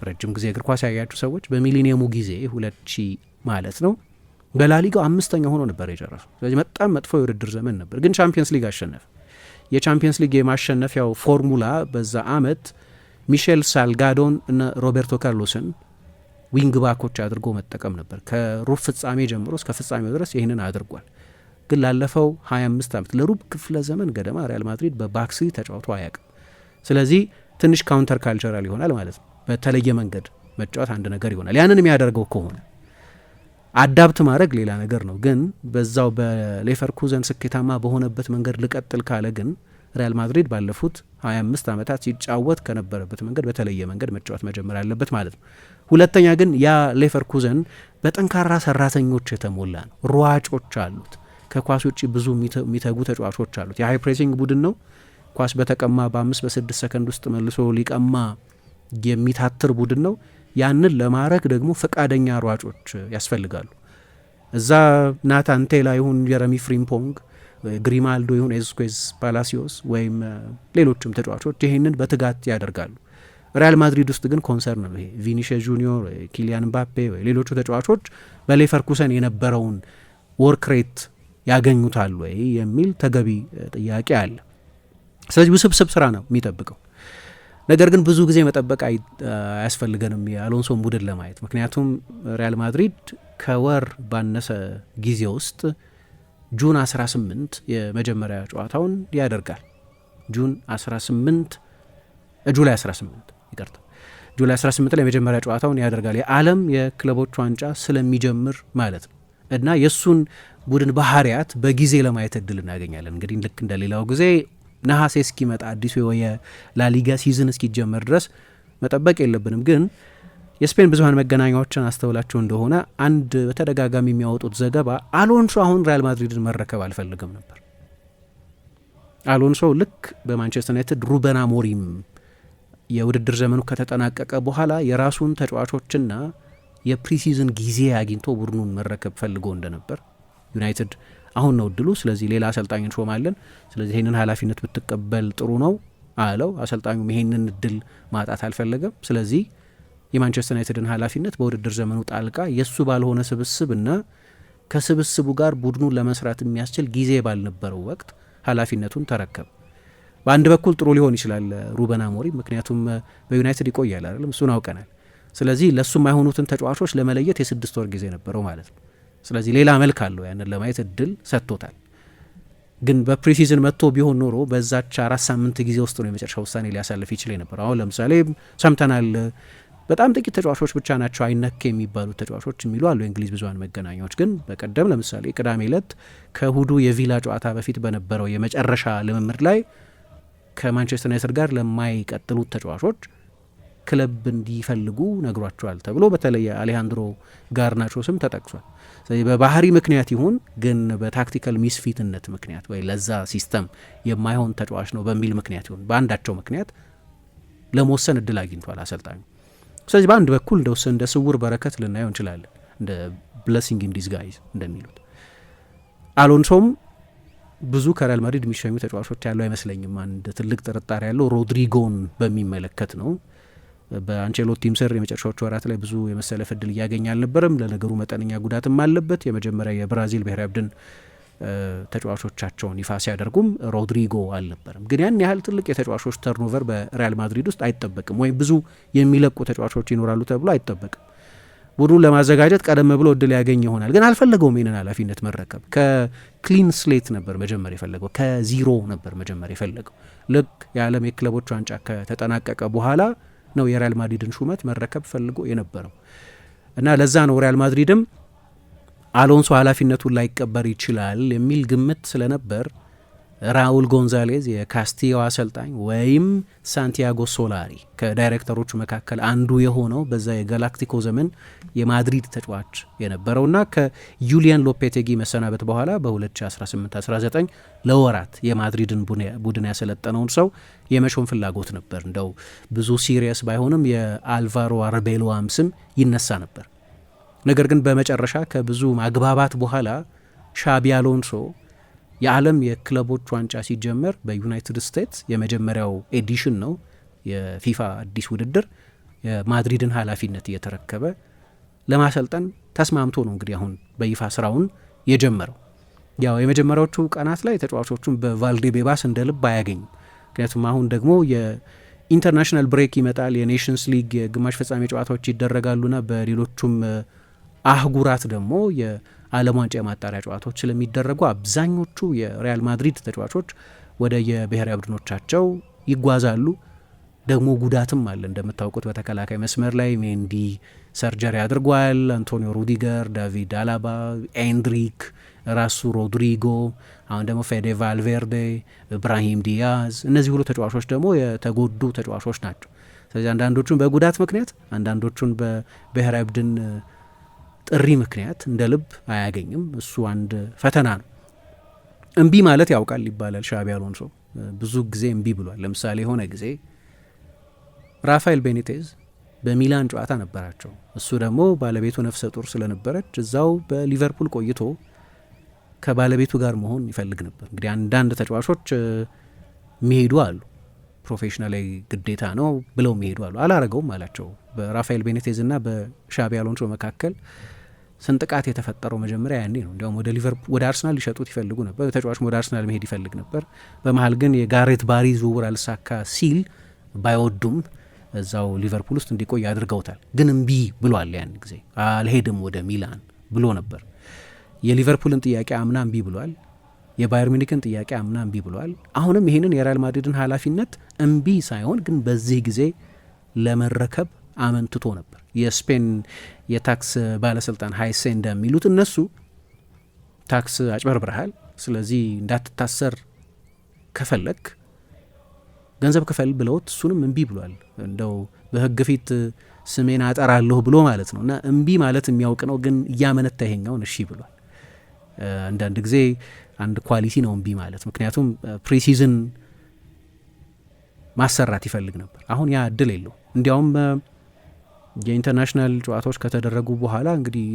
ረጅም ጊዜ እግር ኳስ ያያችሁ ሰዎች በሚሊኒየሙ ጊዜ 2000 ማለት ነው በላሊጋው 5ኛ ሆኖ ነበር የጨረሰው። ስለዚህ በጣም መጥፎ የውድድር ዘመን ነበር፣ ግን ቻምፒየንስ ሊግ አሸነፈ። የቻምፒየንስ ሊግ የማሸነፊያው ፎርሙላ በዛ አመት ሚሼል ሳልጋዶን እና ሮቤርቶ ካርሎስን ዊንግ ባኮች አድርጎ መጠቀም ነበር። ከሩብ ፍጻሜ ጀምሮ እስከ ፍጻሜው ድረስ ይህንን አድርጓል። ግን ላለፈው 25 ዓመት ለሩብ ክፍለ ዘመን ገደማ ሪያል ማድሪድ በባክስሪ ተጫውቶ አያውቅም። ስለዚህ ትንሽ ካውንተር ካልቸራል ይሆናል ማለት ነው። በተለየ መንገድ መጫወት አንድ ነገር ይሆናል። ያንን የሚያደርገው ከሆነ አዳፕት ማድረግ ሌላ ነገር ነው። ግን በዛው በሌቨርኩዘን ስኬታማ በሆነበት መንገድ ልቀጥል ካለ ግን ሪያል ማድሪድ ባለፉት 25 ዓመታት ሲጫወት ከነበረበት መንገድ በተለየ መንገድ መጫወት መጀመር አለበት ማለት ነው። ሁለተኛ ግን ያ ሌቨርኩዘን በጠንካራ ሰራተኞች የተሞላ ነው። ሯጮች አሉት፣ ከኳስ ውጭ ብዙ የሚተጉ ተጫዋቾች አሉት። የሃይ ፕሬሲንግ ቡድን ነው። ኳስ በተቀማ በ5-6 ሰከንድ ውስጥ መልሶ ሊቀማ የሚታትር ቡድን ነው። ያንን ለማድረግ ደግሞ ፈቃደኛ ሯጮች ያስፈልጋሉ። እዛ ናታን ቴላ ይሁን ጀረሚ ፍሪምፖንግ፣ ግሪማልዶ ይሁን ኤዝኩዌዝ ፓላሲዮስ ወይም ሌሎችም ተጫዋቾች ይህንን በትጋት ያደርጋሉ። ሪያል ማድሪድ ውስጥ ግን ኮንሰርን ነው ይሄ። ቪኒሺየስ ጁኒዮር፣ ኪሊያን ምባፔ ወይ ሌሎቹ ተጫዋቾች በሌቨርኩሰን የነበረውን ወርክ ሬት ያገኙታል ወይ የሚል ተገቢ ጥያቄ አለ። ስለዚህ ውስብስብ ስራ ነው የሚጠብቀው። ነገር ግን ብዙ ጊዜ መጠበቅ አያስፈልገንም የአሎንሶን ቡድን ለማየት። ምክንያቱም ሪያል ማድሪድ ከወር ባነሰ ጊዜ ውስጥ ጁን 18 የመጀመሪያ ጨዋታውን ያደርጋል። ጁላይ 18 ይቅርታ፣ ጁላይ 18 ላይ የመጀመሪያ ጨዋታውን ያደርጋል። የዓለም የክለቦች ዋንጫ ስለሚጀምር ማለት ነው እና የእሱን ቡድን ባህሪያት በጊዜ ለማየት እድል እናገኛለን። እንግዲህ ልክ እንደሌላው ጊዜ ነሐሴ እስኪመጣ አዲሱ የላሊጋ ሲዝን እስኪጀመር ድረስ መጠበቅ የለብንም። ግን የስፔን ብዙሀን መገናኛዎችን አስተውላቸው እንደሆነ አንድ በተደጋጋሚ የሚያወጡት ዘገባ አሎንሶ አሁን ሪያል ማድሪድን መረከብ አልፈልግም ነበር። አሎንሶ ልክ በማንቸስተር ዩናይትድ ሩበን አሞሪም የውድድር ዘመኑ ከተጠናቀቀ በኋላ የራሱን ተጫዋቾችና የፕሪሲዝን ጊዜ አግኝቶ ቡድኑን መረከብ ፈልጎ እንደነበር ዩናይትድ አሁን ነው እድሉ፣ ስለዚህ ሌላ አሰልጣኝ እንሾማለን፣ ስለዚህ ይህንን ኃላፊነት ብትቀበል ጥሩ ነው አለው። አሰልጣኙም ይሄንን እድል ማጣት አልፈለገም። ስለዚህ የማንቸስተር ዩናይትድን ኃላፊነት በውድድር ዘመኑ ጣልቃ የእሱ ባልሆነ ስብስብና ከስብስቡ ጋር ቡድኑን ለመስራት የሚያስችል ጊዜ ባልነበረው ወቅት ኃላፊነቱን ተረከበ። በአንድ በኩል ጥሩ ሊሆን ይችላል ሩበን አሞሪም፣ ምክንያቱም በዩናይትድ ይቆያል አይደለም፣ እሱን አውቀናል። ስለዚህ ለእሱ የማይሆኑትን ተጫዋቾች ለመለየት የ6 ወር ጊዜ ነበረው ማለት ነው። ስለዚህ ሌላ መልክ አለው፣ ያንን ለማየት እድል ሰጥቶታል። ግን በፕሪሲዝን መጥቶ ቢሆን ኖሮ በዛች 4 ሳምንት ጊዜ ውስጥ ነው የመጨረሻ ውሳኔ ሊያሳልፍ ይችል ነበር። አሁን ለምሳሌ ሰምተናል፣ በጣም ጥቂት ተጫዋቾች ብቻ ናቸው አይነክ የሚባሉት ተጫዋቾች የሚሉ አሉ የእንግሊዝ ብዙሀን መገናኛዎች። ግን በቀደም ለምሳሌ ቅዳሜ ዕለት ከእሁዱ የቪላ ጨዋታ በፊት በነበረው የመጨረሻ ልምምድ ላይ ከማንቸስተር ዩናይትድ ጋር ለማይቀጥሉት ተጫዋቾች ክለብ እንዲፈልጉ ነግሯቸዋል ተብሎ በተለይ አሌሃንድሮ ጋርናቾ ስም ተጠቅሷል። ስለዚህ በባህሪ ምክንያት ይሁን ግን በታክቲካል ሚስፊትነት ምክንያት ወይ ለዛ ሲስተም የማይሆን ተጫዋች ነው በሚል ምክንያት ይሁን በአንዳቸው ምክንያት ለመወሰን እድል አግኝቷል አሰልጣኙ። ስለዚህ በአንድ በኩል እንደ ስውር በረከት ልናየው እንችላለን፣ እንደ ብለሲንግ ኢን ዲስጋይዝ እንደሚሉት። አሎንሶም ብዙ ከሪያል ማድሪድ የሚሸኙ ተጫዋቾች ያለው አይመስለኝም። አንድ ትልቅ ጥርጣሬ ያለው ሮድሪጎን በሚመለከት ነው። በአንቸሎቲም ስር የመጨረሻዎቹ ወራት ላይ ብዙ የመሰለፍ እድል እያገኘ አልነበረም። ለነገሩ መጠነኛ ጉዳትም አለበት። የመጀመሪያ የብራዚል ብሔራዊ ቡድን ተጫዋቾቻቸውን ይፋ ሲያደርጉም ሮድሪጎ አልነበረም። ግን ያን ያህል ትልቅ የተጫዋቾች ተርኖቨር በሪያል ማድሪድ ውስጥ አይጠበቅም፣ ወይም ብዙ የሚለቁ ተጫዋቾች ይኖራሉ ተብሎ አይጠበቅም። ቡድኑን ለማዘጋጀት ቀደም ብሎ እድል ያገኝ ይሆናል፣ ግን አልፈለገውም ይህንን ኃላፊነት መረከብ። ከክሊን ስሌት ነበር መጀመር የፈለገው፣ ከዚሮ ነበር መጀመር የፈለገው። ልክ የዓለም የክለቦች ዋንጫ ከተጠናቀቀ በኋላ ነው የሪያል ማድሪድን ሹመት መረከብ ፈልጎ የነበረው እና ለዛ ነው ሪያል ማድሪድም አሎንሶ ኃላፊነቱን ላይቀበር ይችላል የሚል ግምት ስለነበር ራውል ጎንዛሌዝ የካስቲያው አሰልጣኝ ወይም ሳንቲያጎ ሶላሪ ከዳይሬክተሮቹ መካከል አንዱ የሆነው በዛ የጋላክቲኮ ዘመን የማድሪድ ተጫዋች የነበረውና ከዩሊያን ሎፔቴጊ መሰናበት በኋላ በ2018-19 ለወራት የማድሪድን ቡድን ያሰለጠነውን ሰው የመሾም ፍላጎት ነበር። እንደው ብዙ ሲሪየስ ባይሆንም የአልቫሮ አርቤሎዋም ስም ይነሳ ነበር። ነገር ግን በመጨረሻ ከብዙ ማግባባት በኋላ ሻቢ አሎንሶ የዓለም የክለቦች ዋንጫ ሲጀመር በዩናይትድ ስቴትስ የመጀመሪያው ኤዲሽን ነው የፊፋ አዲስ ውድድር የማድሪድን ኃላፊነት እየተረከበ ለማሰልጠን ተስማምቶ ነው እንግዲህ አሁን በይፋ ስራውን የጀመረው። ያው የመጀመሪያዎቹ ቀናት ላይ ተጫዋቾቹን በቫልዴቤባስ እንደ ልብ አያገኝም። ምክንያቱም አሁን ደግሞ የኢንተርናሽናል ብሬክ ይመጣል፣ የኔሽንስ ሊግ የግማሽ ፍጻሜ ጨዋታዎች ይደረጋሉና በሌሎቹም አህጉራት ደግሞ የዓለም ዋንጫ የማጣሪያ ጨዋታዎች ስለሚደረጉ አብዛኞቹ የሪያል ማድሪድ ተጫዋቾች ወደ የብሔራዊ ቡድኖቻቸው ይጓዛሉ። ደግሞ ጉዳትም አለ እንደምታውቁት በተከላካይ መስመር ላይ ሜንዲ ሰርጀሪ አድርጓል። አንቶኒዮ ሩዲገር፣ ዳቪድ አላባ፣ ኤንድሪክ፣ ራሱ ሮድሪጎ፣ አሁን ደግሞ ፌዴ ቫልቬርዴ፣ ኢብራሂም ዲያዝ፣ እነዚህ ሁሉ ተጫዋቾች ደግሞ የተጎዱ ተጫዋቾች ናቸው። ስለዚህ አንዳንዶቹን በጉዳት ምክንያት አንዳንዶቹን በብሔራዊ ቡድን ጥሪ ምክንያት እንደ ልብ አያገኝም። እሱ አንድ ፈተና ነው። እምቢ ማለት ያውቃል ይባላል። ሻቢ አሎንሶ ብዙ ጊዜ እምቢ ብሏል። ለምሳሌ የሆነ ጊዜ ራፋኤል ቤኒቴዝ በሚላን ጨዋታ ነበራቸው። እሱ ደግሞ ባለቤቱ ነፍሰ ጡር ስለነበረች እዛው በሊቨርፑል ቆይቶ ከባለቤቱ ጋር መሆን ይፈልግ ነበር። እንግዲህ አንዳንድ ተጫዋቾች የሚሄዱ አሉ፣ ፕሮፌሽናላዊ ግዴታ ነው ብለው የሚሄዱ አሉ። አላረገውም አላቸው። በራፋኤል ቤኒቴዝ እና በሻቢ አሎንሶ መካከል ስንጥቃት የተፈጠረው መጀመሪያ ያኔ ነው። እንዲያውም ወደ ሊቨርፑል ወደ አርሰናል ሊሸጡት ይፈልጉ ነበር። ተጫዋች ወደ አርሰናል መሄድ ይፈልግ ነበር። በመሀል ግን የጋሬት ባሪ ዝውውር አልሳካ ሲል ባይወዱም እዛው ሊቨርፑል ውስጥ እንዲቆይ አድርገውታል። ግን እምቢ ብሏል። ያን ጊዜ አልሄድም ወደ ሚላን ብሎ ነበር። የሊቨርፑልን ጥያቄ አምና እምቢ ብሏል። የባየር ሚኒክን ጥያቄ አምና እምቢ ብሏል። አሁንም ይህንን የሪያል ማድሪድን ኃላፊነት እምቢ ሳይሆን ግን በዚህ ጊዜ ለመረከብ አመንትቶ ነበር። የስፔን የታክስ ባለስልጣን ሀይሴ እንደሚሉት እነሱ ታክስ አጭበርብረሃል፣ ስለዚህ እንዳትታሰር ከፈለግ ገንዘብ ክፈል ብለውት እሱንም እምቢ ብሏል። እንደው በህግ ፊት ስሜን አጠራለሁ ብሎ ማለት ነው። እና እምቢ ማለት የሚያውቅ ነው፣ ግን እያመነታ ይሄኛውን እሺ ብሏል። አንዳንድ ጊዜ አንድ ኳሊቲ ነው እምቢ ማለት። ምክንያቱም ፕሪሲዝን ማሰራት ይፈልግ ነበር። አሁን ያ እድል የለው። እንዲያውም የኢንተርናሽናል ጨዋታዎች ከተደረጉ በኋላ እንግዲህ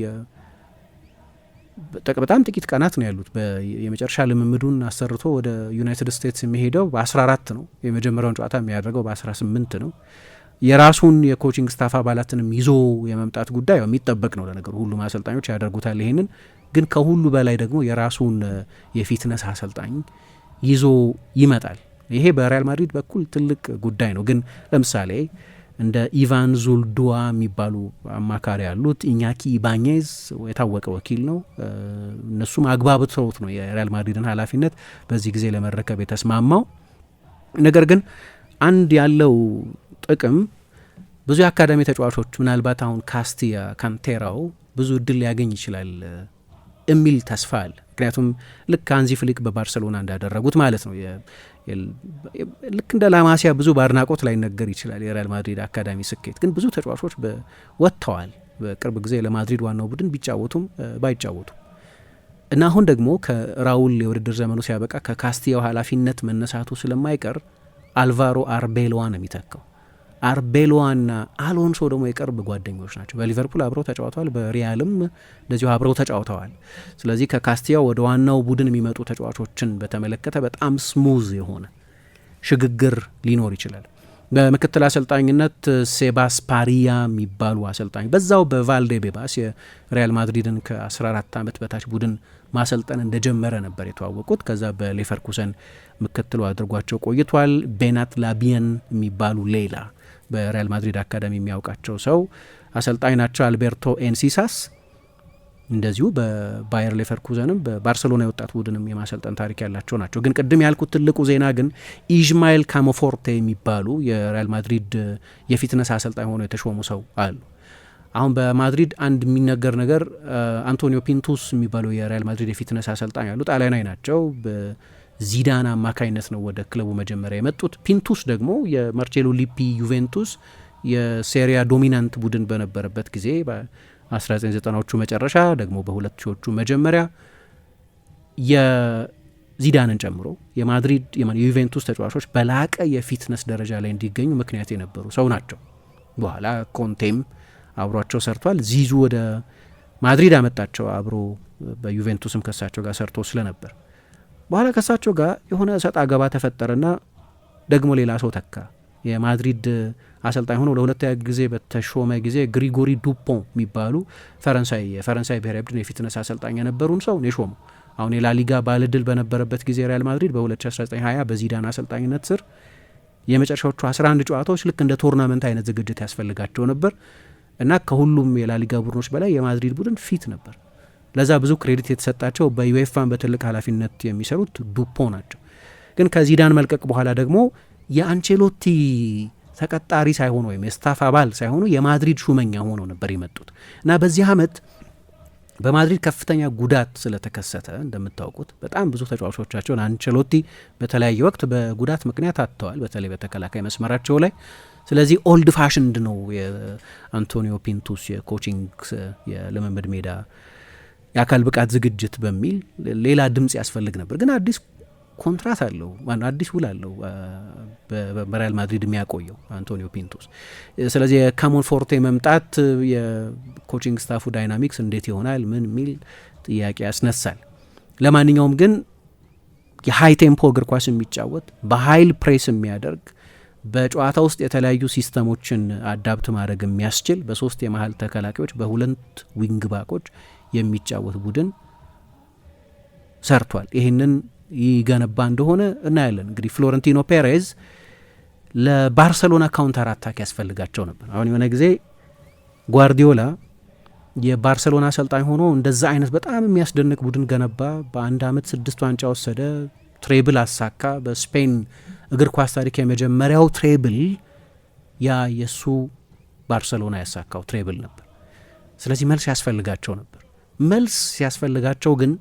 በጣም ጥቂት ቀናት ነው ያሉት። የመጨረሻ ልምምዱን አሰርቶ ወደ ዩናይትድ ስቴትስ የሚሄደው በ14 ነው። የመጀመሪያውን ጨዋታ የሚያደርገው በ18 ነው። የራሱን የኮቺንግ ስታፍ አባላትንም ይዞ የመምጣት ጉዳይ የሚጠበቅ ነው። ለነገሩ ሁሉም አሰልጣኞች ያደርጉታል ይሄንን። ግን ከሁሉ በላይ ደግሞ የራሱን የፊትነስ አሰልጣኝ ይዞ ይመጣል። ይሄ በሪያል ማድሪድ በኩል ትልቅ ጉዳይ ነው። ግን ለምሳሌ እንደ ኢቫን ዙልዱዋ የሚባሉ አማካሪ ያሉት ኢኛኪ ኢባኜዝ የታወቀ ወኪል ነው። እነሱም አግባብተውት ነው የሪያል ማድሪድን ኃላፊነት በዚህ ጊዜ ለመረከብ የተስማማው። ነገር ግን አንድ ያለው ጥቅም ብዙ የአካዳሚ ተጫዋቾች ምናልባት አሁን ካስቲያ ካንቴራው ብዙ እድል ሊያገኝ ይችላል የሚል ተስፋ አለ። ምክንያቱም ልክ አንዚ ፍሊክ በባርሰሎና እንዳደረጉት ማለት ነው። ልክ እንደ ላማሲያ ብዙ በአድናቆት ላይ ነገር ይችላል የሪያል ማድሪድ አካዳሚ ስኬት፣ ግን ብዙ ተጫዋቾች ወጥተዋል። በቅርብ ጊዜ ለማድሪድ ዋናው ቡድን ቢጫወቱም ባይጫወቱም እና አሁን ደግሞ ከራውል የውድድር ዘመኑ ሲያበቃ ከካስቲያው ኃላፊነት መነሳቱ ስለማይቀር አልቫሮ አርቤሎዋ ነው የሚተካው። አርቤሎዋና አሎንሶ ደግሞ የቅርብ ጓደኞች ናቸው። በሊቨርፑል አብረው ተጫውተዋል፣ በሪያልም እንደዚሁ አብረው ተጫውተዋል። ስለዚህ ከካስቲያው ወደ ዋናው ቡድን የሚመጡ ተጫዋቾችን በተመለከተ በጣም ስሙዝ የሆነ ሽግግር ሊኖር ይችላል። በምክትል አሰልጣኝነት ሴባስ ፓሪያ የሚባሉ አሰልጣኝ በዛው በቫልዴቤባስ የሪያል ማድሪድን ከ14 ዓመት በታች ቡድን ማሰልጠን እንደጀመረ ነበር የተዋወቁት። ከዛ በሌቨርኩሰን ምክትሉ አድርጓቸው ቆይቷል። ቤናት ላቢየን የሚባሉ ሌላ በሪያል ማድሪድ አካዳሚ የሚያውቃቸው ሰው አሰልጣኝ ናቸው። አልቤርቶ ኤንሲሳስ እንደዚሁ በባየር ሌቨርኩዘንም በባርሰሎና የወጣት ቡድንም የማሰልጠን ታሪክ ያላቸው ናቸው። ግን ቅድም ያልኩት ትልቁ ዜና ግን ኢስማኤል ካሞፎርቴ የሚባሉ የሪያል ማድሪድ የፊትነስ አሰልጣኝ ሆነው የተሾሙ ሰው አሉ። አሁን በማድሪድ አንድ የሚነገር ነገር አንቶኒዮ ፒንቱስ የሚባሉ የሪያል ማድሪድ የፊትነስ አሰልጣኝ አሉ። ጣሊያናዊ ናቸው። በዚዳን አማካኝነት ነው ወደ ክለቡ መጀመሪያ የመጡት። ፒንቱስ ደግሞ የማርቼሎ ሊፒ ዩቬንቱስ የሴሪያ ዶሚናንት ቡድን በነበረበት ጊዜ በ1990ዎቹ መጨረሻ ደግሞ በ2000ዎቹ መጀመሪያ የዚዳንን ጨምሮ የማድሪድ የዩቬንቱስ ተጫዋቾች በላቀ የፊትነስ ደረጃ ላይ እንዲገኙ ምክንያት የነበሩ ሰው ናቸው። በኋላ ኮንቴም አብሯቸው ሰርቷል። ዚዙ ወደ ማድሪድ አመጣቸው አብሮ በዩቬንቱስም ከሳቸው ጋር ሰርቶ ስለነበር በኋላ ከሳቸው ጋር የሆነ ሰጣ ገባ ተፈጠረና ደግሞ ሌላ ሰው ተካ። የማድሪድ አሰልጣኝ ሆኖ ለሁለተኛ ጊዜ በተሾመ ጊዜ ግሪጎሪ ዱፖን የሚባሉ የፈረንሳይ ብሔራዊ ቡድን የፊትነስ አሰልጣኝ የነበሩን ሰው ነው የሾመው። አሁን የላሊጋ ባለድል በነበረበት ጊዜ ሪያል ማድሪድ በ2019/20 በዚዳን አሰልጣኝነት ስር የመጨረሻዎቹ 11 ጨዋታዎች ልክ እንደ ቶርናመንት አይነት ዝግጅት ያስፈልጋቸው ነበር እና ከሁሉም የላሊጋ ቡድኖች በላይ የማድሪድ ቡድን ፊት ነበር። ለዛ ብዙ ክሬዲት የተሰጣቸው በዩኤፋን በትልቅ ኃላፊነት የሚሰሩት ዱፖ ናቸው። ግን ከዚዳን መልቀቅ በኋላ ደግሞ የአንቼሎቲ ተቀጣሪ ሳይሆኑ ወይም የስታፍ አባል ሳይሆኑ የማድሪድ ሹመኛ ሆነው ነበር የመጡት እና በዚህ ዓመት በማድሪድ ከፍተኛ ጉዳት ስለተከሰተ እንደምታውቁት በጣም ብዙ ተጫዋቾቻቸውን አንቸሎቲ በተለያየ ወቅት በጉዳት ምክንያት አጥተዋል፣ በተለይ በተከላካይ መስመራቸው ላይ። ስለዚህ ኦልድ ፋሽንድ ነው የአንቶኒዮ ፒንቱስ የኮቺንግ የልምምድ ሜዳ የአካል ብቃት ዝግጅት በሚል ሌላ ድምጽ ያስፈልግ ነበር። ግን አዲስ ኮንትራት አለው፣ አዲስ ውል አለው በሪያል ማድሪድ የሚያቆየው አንቶኒዮ ፒንቱስ። ስለዚህ የካሞፎርቴ መምጣት የኮቺንግ ስታፉ ዳይናሚክስ እንዴት ይሆናል ምን የሚል ጥያቄ ያስነሳል። ለማንኛውም ግን የሀይ ቴምፖ እግር ኳስ የሚጫወት በሀይል ፕሬስ የሚያደርግ በጨዋታ ውስጥ የተለያዩ ሲስተሞችን አዳፕት ማድረግ የሚያስችል በሶስት የመሀል ተከላካዮች በሁለት ዊንግ ባኮች የሚጫወት ቡድን ሰርቷል። ይህንን ይገነባ እንደሆነ እናያለን። እንግዲህ ፍሎረንቲኖ ፔሬዝ ለባርሰሎና ካውንተር አታክ ያስፈልጋቸው ነበር። አሁን የሆነ ጊዜ ጓርዲዮላ የባርሰሎና አሰልጣኝ ሆኖ እንደዛ አይነት በጣም የሚያስደንቅ ቡድን ገነባ። በአንድ አመት 6 ዋንጫ ወሰደ፣ ትሬብል አሳካ። በስፔን እግር ኳስ ታሪክ የመጀመሪያው ትሬብል ያ የሱ ባርሰሎና ያሳካው ትሬብል ነበር። ስለዚህ መልስ ያስፈልጋቸው ነበር። መልስ ሲያስፈልጋቸው ግን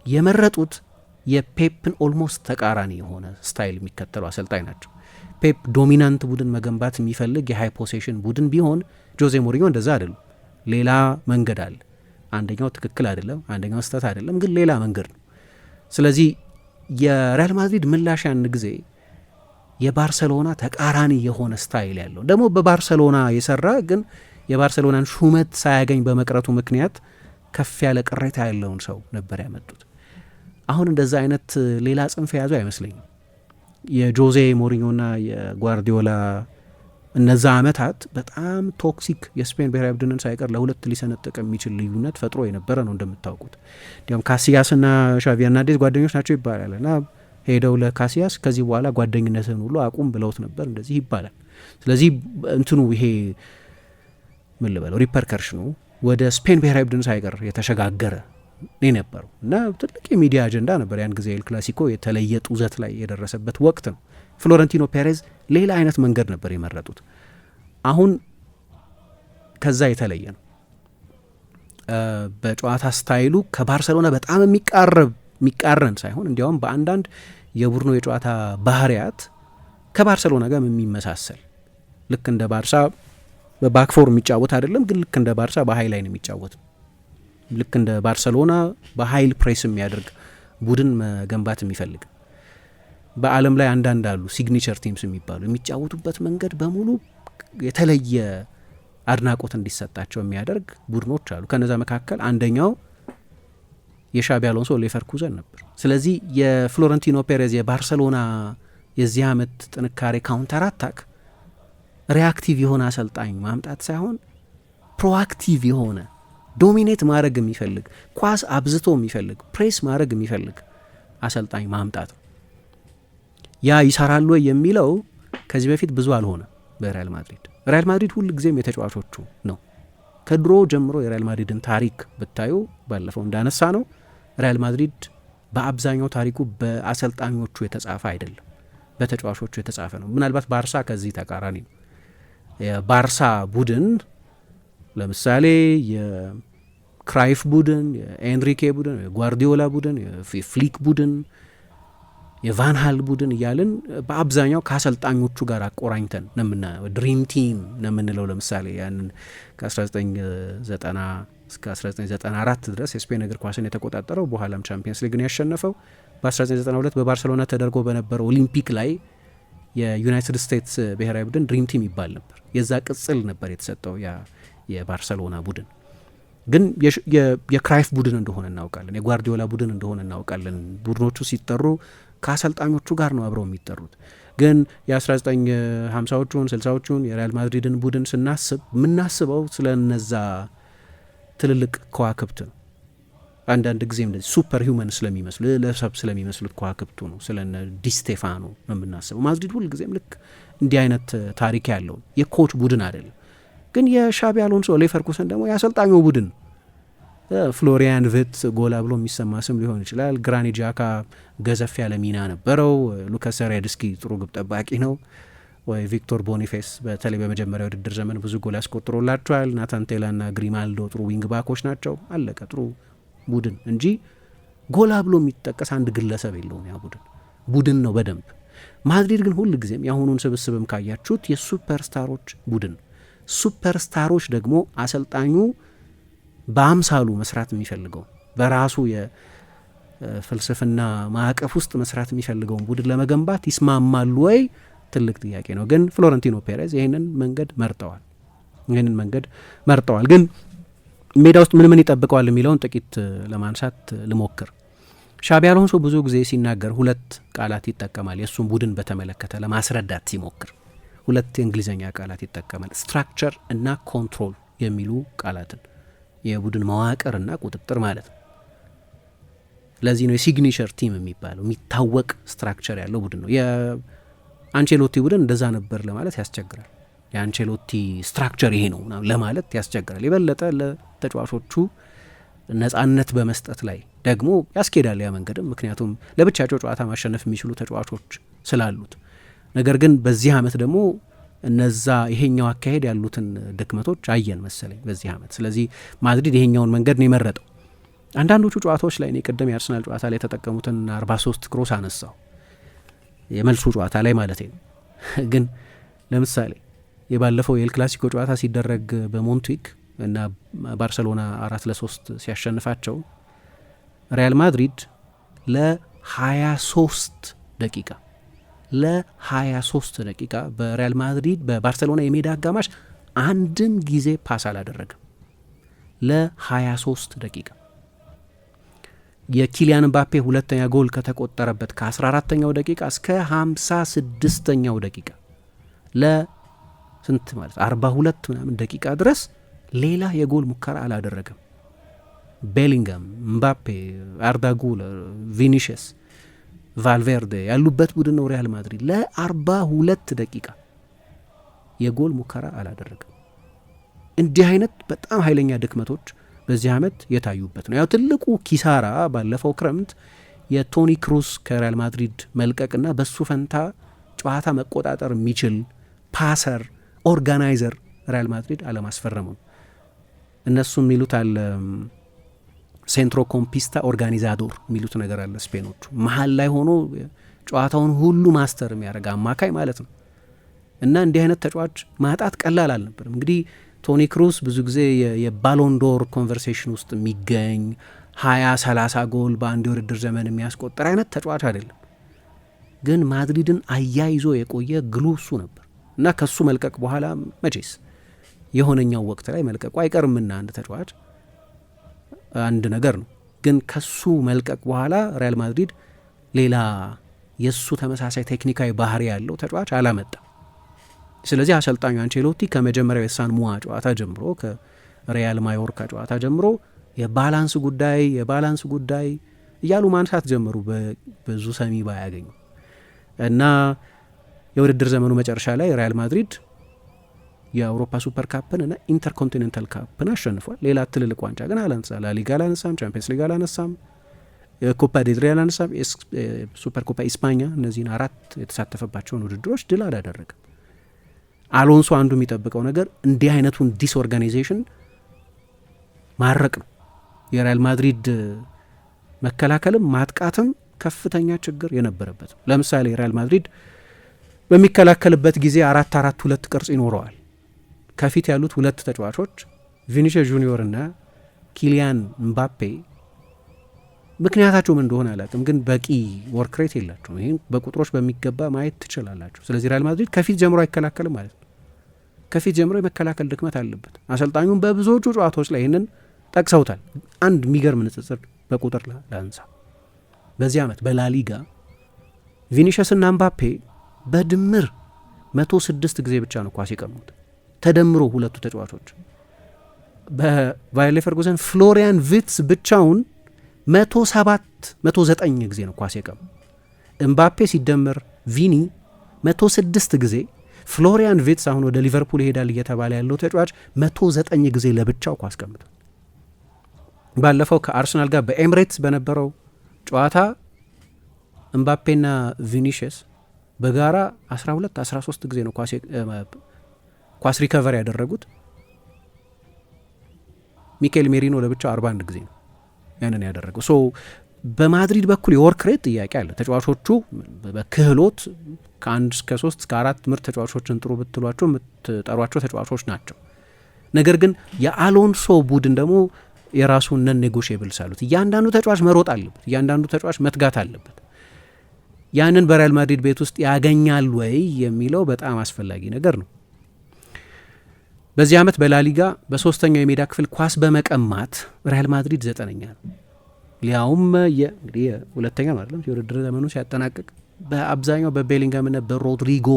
የመረጡት የፔፕን ኦልሞስት ተቃራኒ የሆነ ስታይል የሚከተሉ አሰልጣኝ ናቸው። ፔፕ ዶሚናንት ቡድን መገንባት የሚፈልግ የሃይ ፖሴሽን ቡድን ቢሆን ጆዜ ሞሪኞ እንደዛ አይደሉም። ሌላ መንገድ አለ። አንደኛው ትክክል አይደለም፣ አንደኛው ስህተት አይደለም፣ ግን ሌላ መንገድ ነው። ስለዚህ የሪያል ማድሪድ ምላሽ ያን ጊዜ የባርሰሎና ተቃራኒ የሆነ ስታይል ያለው ደግሞ በባርሰሎና የሰራ ግን የባርሰሎናን ሹመት ሳያገኝ በመቅረቱ ምክንያት ከፍ ያለ ቅሬታ ያለውን ሰው ነበር ያመጡት። አሁን እንደዛ አይነት ሌላ ጽንፍ የያዙ አይመስለኝም። የጆዜ ሞሪኞና የጓርዲዮላ እነዛ አመታት በጣም ቶክሲክ የስፔን ብሔራዊ ቡድንን ሳይቀር ለሁለት ሊሰነጥቅ የሚችል ልዩነት ፈጥሮ የነበረ ነው እንደምታውቁት። እንዲያውም ካሲያስና ሻቪ ሄርናንዴዝ ጓደኞች ናቸው ይባላል እና ሄደው ለካሲያስ ከዚህ በኋላ ጓደኝነትን ሁሉ አቁም ብለውት ነበር እንደዚህ ይባላል። ስለዚህ እንትኑ ይሄ ምን ልበለው ሪፐርከርሽኑ ወደ ስፔን ብሔራዊ ቡድን ሳይቀር የተሸጋገረ ነበረው እና ትልቅ የሚዲያ አጀንዳ ነበር ያን ጊዜ። ኤል ክላሲኮ የተለየ ጡዘት ላይ የደረሰበት ወቅት ነው። ፍሎረንቲኖ ፔሬዝ ሌላ አይነት መንገድ ነበር የመረጡት። አሁን ከዛ የተለየ ነው። በጨዋታ ስታይሉ ከባርሰሎና በጣም የሚቃረን ሳይሆን እንዲያውም በአንዳንድ የቡድኑ የጨዋታ ባህሪያት ከባርሰሎና ጋር የሚመሳሰል ልክ እንደ ባርሳ በባክፎር የሚጫወት አይደለም፣ ግን ልክ እንደ ባርሳ በሀይ ላይ ነው የሚጫወት። ልክ እንደ ባርሰሎና በሀይል ፕሬስ የሚያደርግ ቡድን መገንባት የሚፈልግ በዓለም ላይ አንዳንድ አሉ ሲግኒቸር ቲምስ የሚባሉ የሚጫወቱበት መንገድ በሙሉ የተለየ አድናቆት እንዲሰጣቸው የሚያደርግ ቡድኖች አሉ። ከነዛ መካከል አንደኛው የሻቢ አሎንሶ ሌቨርኩዘን ነበር። ስለዚህ የፍሎረንቲኖ ፔሬዝ የባርሰሎና የዚህ ዓመት ጥንካሬ ካውንተር አታክ ሪአክቲቭ የሆነ አሰልጣኝ ማምጣት ሳይሆን ፕሮአክቲቭ የሆነ ዶሚኔት ማድረግ የሚፈልግ ኳስ አብዝቶ የሚፈልግ ፕሬስ ማድረግ የሚፈልግ አሰልጣኝ ማምጣት ነው። ያ ይሰራሉ የሚለው ከዚህ በፊት ብዙ አልሆነ በሪያል ማድሪድ። ሪያል ማድሪድ ሁል ጊዜም የተጫዋቾቹ ነው። ከድሮ ጀምሮ የሪያል ማድሪድን ታሪክ ብታዩ ባለፈው እንዳነሳ ነው ሪያል ማድሪድ በአብዛኛው ታሪኩ በአሰልጣኞቹ የተጻፈ አይደለም፣ በተጫዋቾቹ የተጻፈ ነው። ምናልባት ባርሳ ከዚህ ተቃራኒ ነው። የባርሳ ቡድን ለምሳሌ የክራይፍ ቡድን፣ የኤንሪኬ ቡድን፣ የጓርዲዮላ ቡድን፣ የፍሊክ ቡድን፣ የቫንሃል ቡድን እያልን በአብዛኛው ከአሰልጣኞቹ ጋር አቆራኝተን ነምናየው ድሪም ቲም ነምንለው። ለምሳሌ ያንን ከ1990 እስከ 1994 ድረስ የስፔን እግር ኳስን የተቆጣጠረው በኋላም ቻምፒየንስ ሊግን ያሸነፈው በ1992 በባርሰሎና ተደርጎ በነበረው ኦሊምፒክ ላይ የዩናይትድ ስቴትስ ብሔራዊ ቡድን ድሪም ቲም ይባል ነበር። የዛ ቅጽል ነበር የተሰጠው ያ የባርሰሎና ቡድን። ግን የክራይፍ ቡድን እንደሆነ እናውቃለን፣ የጓርዲዮላ ቡድን እንደሆነ እናውቃለን። ቡድኖቹ ሲጠሩ ከአሰልጣኞቹ ጋር ነው አብረው የሚጠሩት። ግን የ1950ዎቹን 60ዎቹን የሪያል ማድሪድን ቡድን ስናስብ የምናስበው ስለ እነዛ ትልልቅ ከዋክብት ነው። አንዳንድ ጊዜም ሱፐር ሂውመን ስለሚመስሉ ለሰብ ስለሚመስሉት ከዋክብቱ ነው፣ ስለ ዲስቴፋኖ ነው የምናስበው። ማድሪድ ሁልጊዜም ልክ እንዲህ አይነት ታሪክ ያለው የኮች ቡድን አይደለም። ግን የሻቢ አሎንሶ ሌቨርኩሰን ደግሞ የአሰልጣኙ ቡድን ፍሎሪያን ቪት ጎላ ብሎ የሚሰማ ስም ሊሆን ይችላል። ግራኒት ዣካ ገዘፍ ያለ ሚና ነበረው። ሉካስ ራዴስኪ ጥሩ ግብ ጠባቂ ነው። ወይ ቪክቶር ቦኒፌስ በተለይ በመጀመሪያ ውድድር ዘመን ብዙ ጎል ያስቆጥሮላቸዋል። ናታን ቴላ ና ግሪማልዶ ጥሩ ዊንግ ባኮች ናቸው። አለቀ። ጥሩ ቡድን እንጂ ጎላ ብሎ የሚጠቀስ አንድ ግለሰብ የለውም። ያ ቡድን ነው በደንብ። ማድሪድ ግን ሁል ጊዜም የአሁኑን ስብስብም ካያችሁት የሱፐርስታሮች ቡድን። ሱፐርስታሮች ደግሞ አሰልጣኙ በአምሳሉ መስራት የሚፈልገው በራሱ የፍልስፍና ማዕቀፍ ውስጥ መስራት የሚፈልገውን ቡድን ለመገንባት ይስማማሉ ወይ? ትልቅ ጥያቄ ነው። ግን ፍሎረንቲኖ ፔሬዝ ይህንን መንገድ መርጠዋል። ግን ሜዳ ውስጥ ምን ይጠብቀዋል የሚለውን ጥቂት ለማንሳት ልሞክር። ሻቢ አሎንሶ ብዙ ጊዜ ሲናገር ሁለት ቃላት ይጠቀማል። የእሱም ቡድን በተመለከተ ለማስረዳት ሲሞክር ሁለት የእንግሊዝኛ ቃላት ይጠቀማል፣ ስትራክቸር እና ኮንትሮል የሚሉ ቃላትን። የቡድን መዋቅርና ቁጥጥር ማለት ነው። ለዚህ ነው የሲግኒቸር ቲም የሚባለው፣ የሚታወቅ ስትራክቸር ያለው ቡድን ነው። የአንቼሎቲ ቡድን እንደዛ ነበር ለማለት ያስቸግራል። የአንቼሎቲ ስትራክቸር ይሄ ነው ለማለት ያስቸግራል። የበለጠ ለተጫዋቾቹ ነጻነት በመስጠት ላይ ደግሞ ያስኬዳል ያ መንገድም፣ ምክንያቱም ለብቻቸው ጨዋታ ማሸነፍ የሚችሉ ተጫዋቾች ስላሉት። ነገር ግን በዚህ ዓመት ደግሞ እነዛ ይሄኛው አካሄድ ያሉትን ድክመቶች አየን መሰለኝ በዚህ ዓመት። ስለዚህ ማድሪድ ይሄኛውን መንገድ ነው የመረጠው። አንዳንዶቹ ጨዋታዎች ላይ እኔ ቅድም የአርሰናል ጨዋታ ላይ የተጠቀሙትን 43 ክሮስ አነሳው፣ የመልሱ ጨዋታ ላይ ማለት ነው። ግን ለምሳሌ የባለፈው የኤል ክላሲኮ ጨዋታ ሲደረግ በሞንትዊክ እና ባርሰሎና 4-3 ሲያሸንፋቸው ሪያል ማድሪድ ለ23 ደቂቃ በሪያል ማድሪድ በባርሰሎና የሜዳ አጋማሽ አንድም ጊዜ ፓስ አላደረገም። ለ23 ደቂቃ የኪሊያን ምባፔ ሁለተኛ ጎል ከተቆጠረበት ከ14ኛው ደቂቃ እስከ 56ኛው ደቂቃ ለስንት ማለት 42 ምናምን ደቂቃ ድረስ ሌላ የጎል ሙከራ አላደረገም። ቤሊንጋም፣ ምባፔ፣ አርዳ ጉለር፣ ቪኒሽስ፣ ቫልቬርዴ ያሉበት ቡድን ነው ሪያል ማድሪድ። ለ42 ደቂቃ የጎል ሙከራ አላደረገም። እንዲህ አይነት በጣም ኃይለኛ ድክመቶች በዚህ ዓመት የታዩበት ነው። ያው ትልቁ ኪሳራ ባለፈው ክረምት የቶኒ ክሩስ ከሪያል ማድሪድ መልቀቅና በሱ ፈንታ ጨዋታ መቆጣጠር የሚችል ፓሰር፣ ኦርጋናይዘር ሪያል ማድሪድ አለማስፈረሙ። እነሱ የሚሉት አለ ሴንትሮ ኮምፒስታ ኦርጋኒዛዶር የሚሉት ነገር አለ ስፔኖቹ። መሀል ላይ ሆኖ ጨዋታውን ሁሉ ማስተር የሚያደርግ አማካይ ማለት ነው። እና እንዲህ አይነት ተጫዋች ማጣት ቀላል አልነበርም። እንግዲህ ቶኒ ክሩስ ብዙ ጊዜ የባሎንዶር ኮንቨርሴሽን ውስጥ የሚገኝ 20-30 ጎል በአንድ የውድድር ዘመን የሚያስቆጠር አይነት ተጫዋች አይደለም። ግን ማድሪድን አያይዞ የቆየ ግሉ እሱ ነበር እና ከሱ መልቀቅ በኋላ መቼስ የሆነኛው ወቅት ላይ መልቀቁ አይቀርምና አንድ ተጫዋች አንድ ነገር ነው። ግን ከሱ መልቀቅ በኋላ ሪያል ማድሪድ ሌላ የሱ ተመሳሳይ ቴክኒካዊ ባህሪ ያለው ተጫዋች አላመጣም። ስለዚህ አሰልጣኙ አንቼሎቲ ከመጀመሪያው የሳን ሙዋ ጨዋታ ጀምሮ ከሪያል ማዮርካ ጨዋታ ጀምሮ የባላንስ ጉዳይ እያሉ ማንሳት ጀመሩ። ብዙ ሰሚ ባያገኙ እና የውድድር ዘመኑ መጨረሻ ላይ ሪያል ማድሪድ የአውሮፓ ሱፐር ካፕን እና ኢንተርኮንቲኔንታል ካፕን አሸንፏል። ሌላ ትልልቅ ዋንጫ ግን አላነሳ። ላሊጋ አላነሳም፣ ቻምፒየንስ ሊግ አላነሳም፣ ኮፓ ዴል አላነሳም፣ ሱፐር ኮፓ ኢስፓኛ፣ እነዚህን 4 የተሳተፈባቸውን ውድድሮች ድል አላደረገም። አሎንሶ አንዱ የሚጠብቀው ነገር እንዲህ አይነቱን ዲስኦርጋናይዜሽን ማረቅ ነው። የሪያል ማድሪድ መከላከልም ማጥቃትም ከፍተኛ ችግር የነበረበት። ለምሳሌ ሪያል ማድሪድ በሚከላከልበት ጊዜ 4-4-2 ቅርጽ ይኖረዋል። ከፊት ያሉት 2 ተጫዋቾች ቪኒሲየስ ጁኒዮር እና ኪሊያን ምባፔ ምክንያታቸውም እንደሆነ አላውቅም፣ ግን በቂ ወርክሬት የላቸውም። ይህም በቁጥሮች በሚገባ ማየት ትችላላችሁ። ስለዚህ ሪያል ማድሪድ ከፊት ጀምሮ አይከላከልም ማለት ነው። ከፊት ጀምሮ የመከላከል ድክመት አለበት። አሰልጣኙም በብዙዎቹ ጨዋታዎች ላይ ይህንን ጠቅሰውታል። አንድ የሚገርም ንጽጽር በቁጥር ላንሳ። በዚህ ዓመት በላሊጋ ቪኒሲየስ እና ምባፔ በድምር 106 ጊዜ ብቻ ነው ኳስ የቀሙት ተደምሮ ሁለቱ ተጫዋቾች። በባየር ሌቨርኩሰን ፍሎሪያን ቪትስ ብቻውን 109 ጊዜ ነው ኳስ የቀሙ። እምባፔ ሲደመር ቪኒ 106 ጊዜ፣ ፍሎሪያን ቪትስ አሁን ወደ ሊቨርፑል ይሄዳል እየተባለ ያለው ተጫዋች 109 ጊዜ ለብቻው ኳስ ቀምቷል። ባለፈው ከአርሰናል ጋር በኤምሬትስ በነበረው ጨዋታ እምባፔና ቪኒሲየስ በጋራ 12-13 ጊዜ ነው ኳስ ሪከቨር ያደረጉት። ሚካኤል ሜሪኖ ለብቻው 41 ጊዜ ነው ያንን ያደረገው። ሶ በማድሪድ በኩል የወርክ ሬት ጥያቄ አለ። ተጫዋቾቹ በክህሎት ከ1 እስከ 3 እስከ 4 ምርጥ ተጫዋቾችን ጥሩ ብትሏቸው የምትጠሯቸው ተጫዋቾች ናቸው። ነገር ግን የአሎንሶ ቡድን ደግሞ የራሱን ነን ኔጎሽየብልስ አሉት። እያንዳንዱ ተጫዋች መሮጥ አለበት፣ እያንዳንዱ ተጫዋች መትጋት አለበት። ያንን በሪያል ማድሪድ ቤት ውስጥ ያገኛል ወይ የሚለው በጣም አስፈላጊ ነገር ነው። በዚህ ዓመት በላሊጋ በሶስተኛው የሜዳ ክፍል ኳስ በመቀማት ሪያል ማድሪድ 9ኛ ነው። ሊያውም እንግዲህ ሁለተኛ ነው አይደለም የውድድር ዘመኑ ሲያጠናቅቅ በአብዛኛው በቤሊንጋምና በሮድሪጎ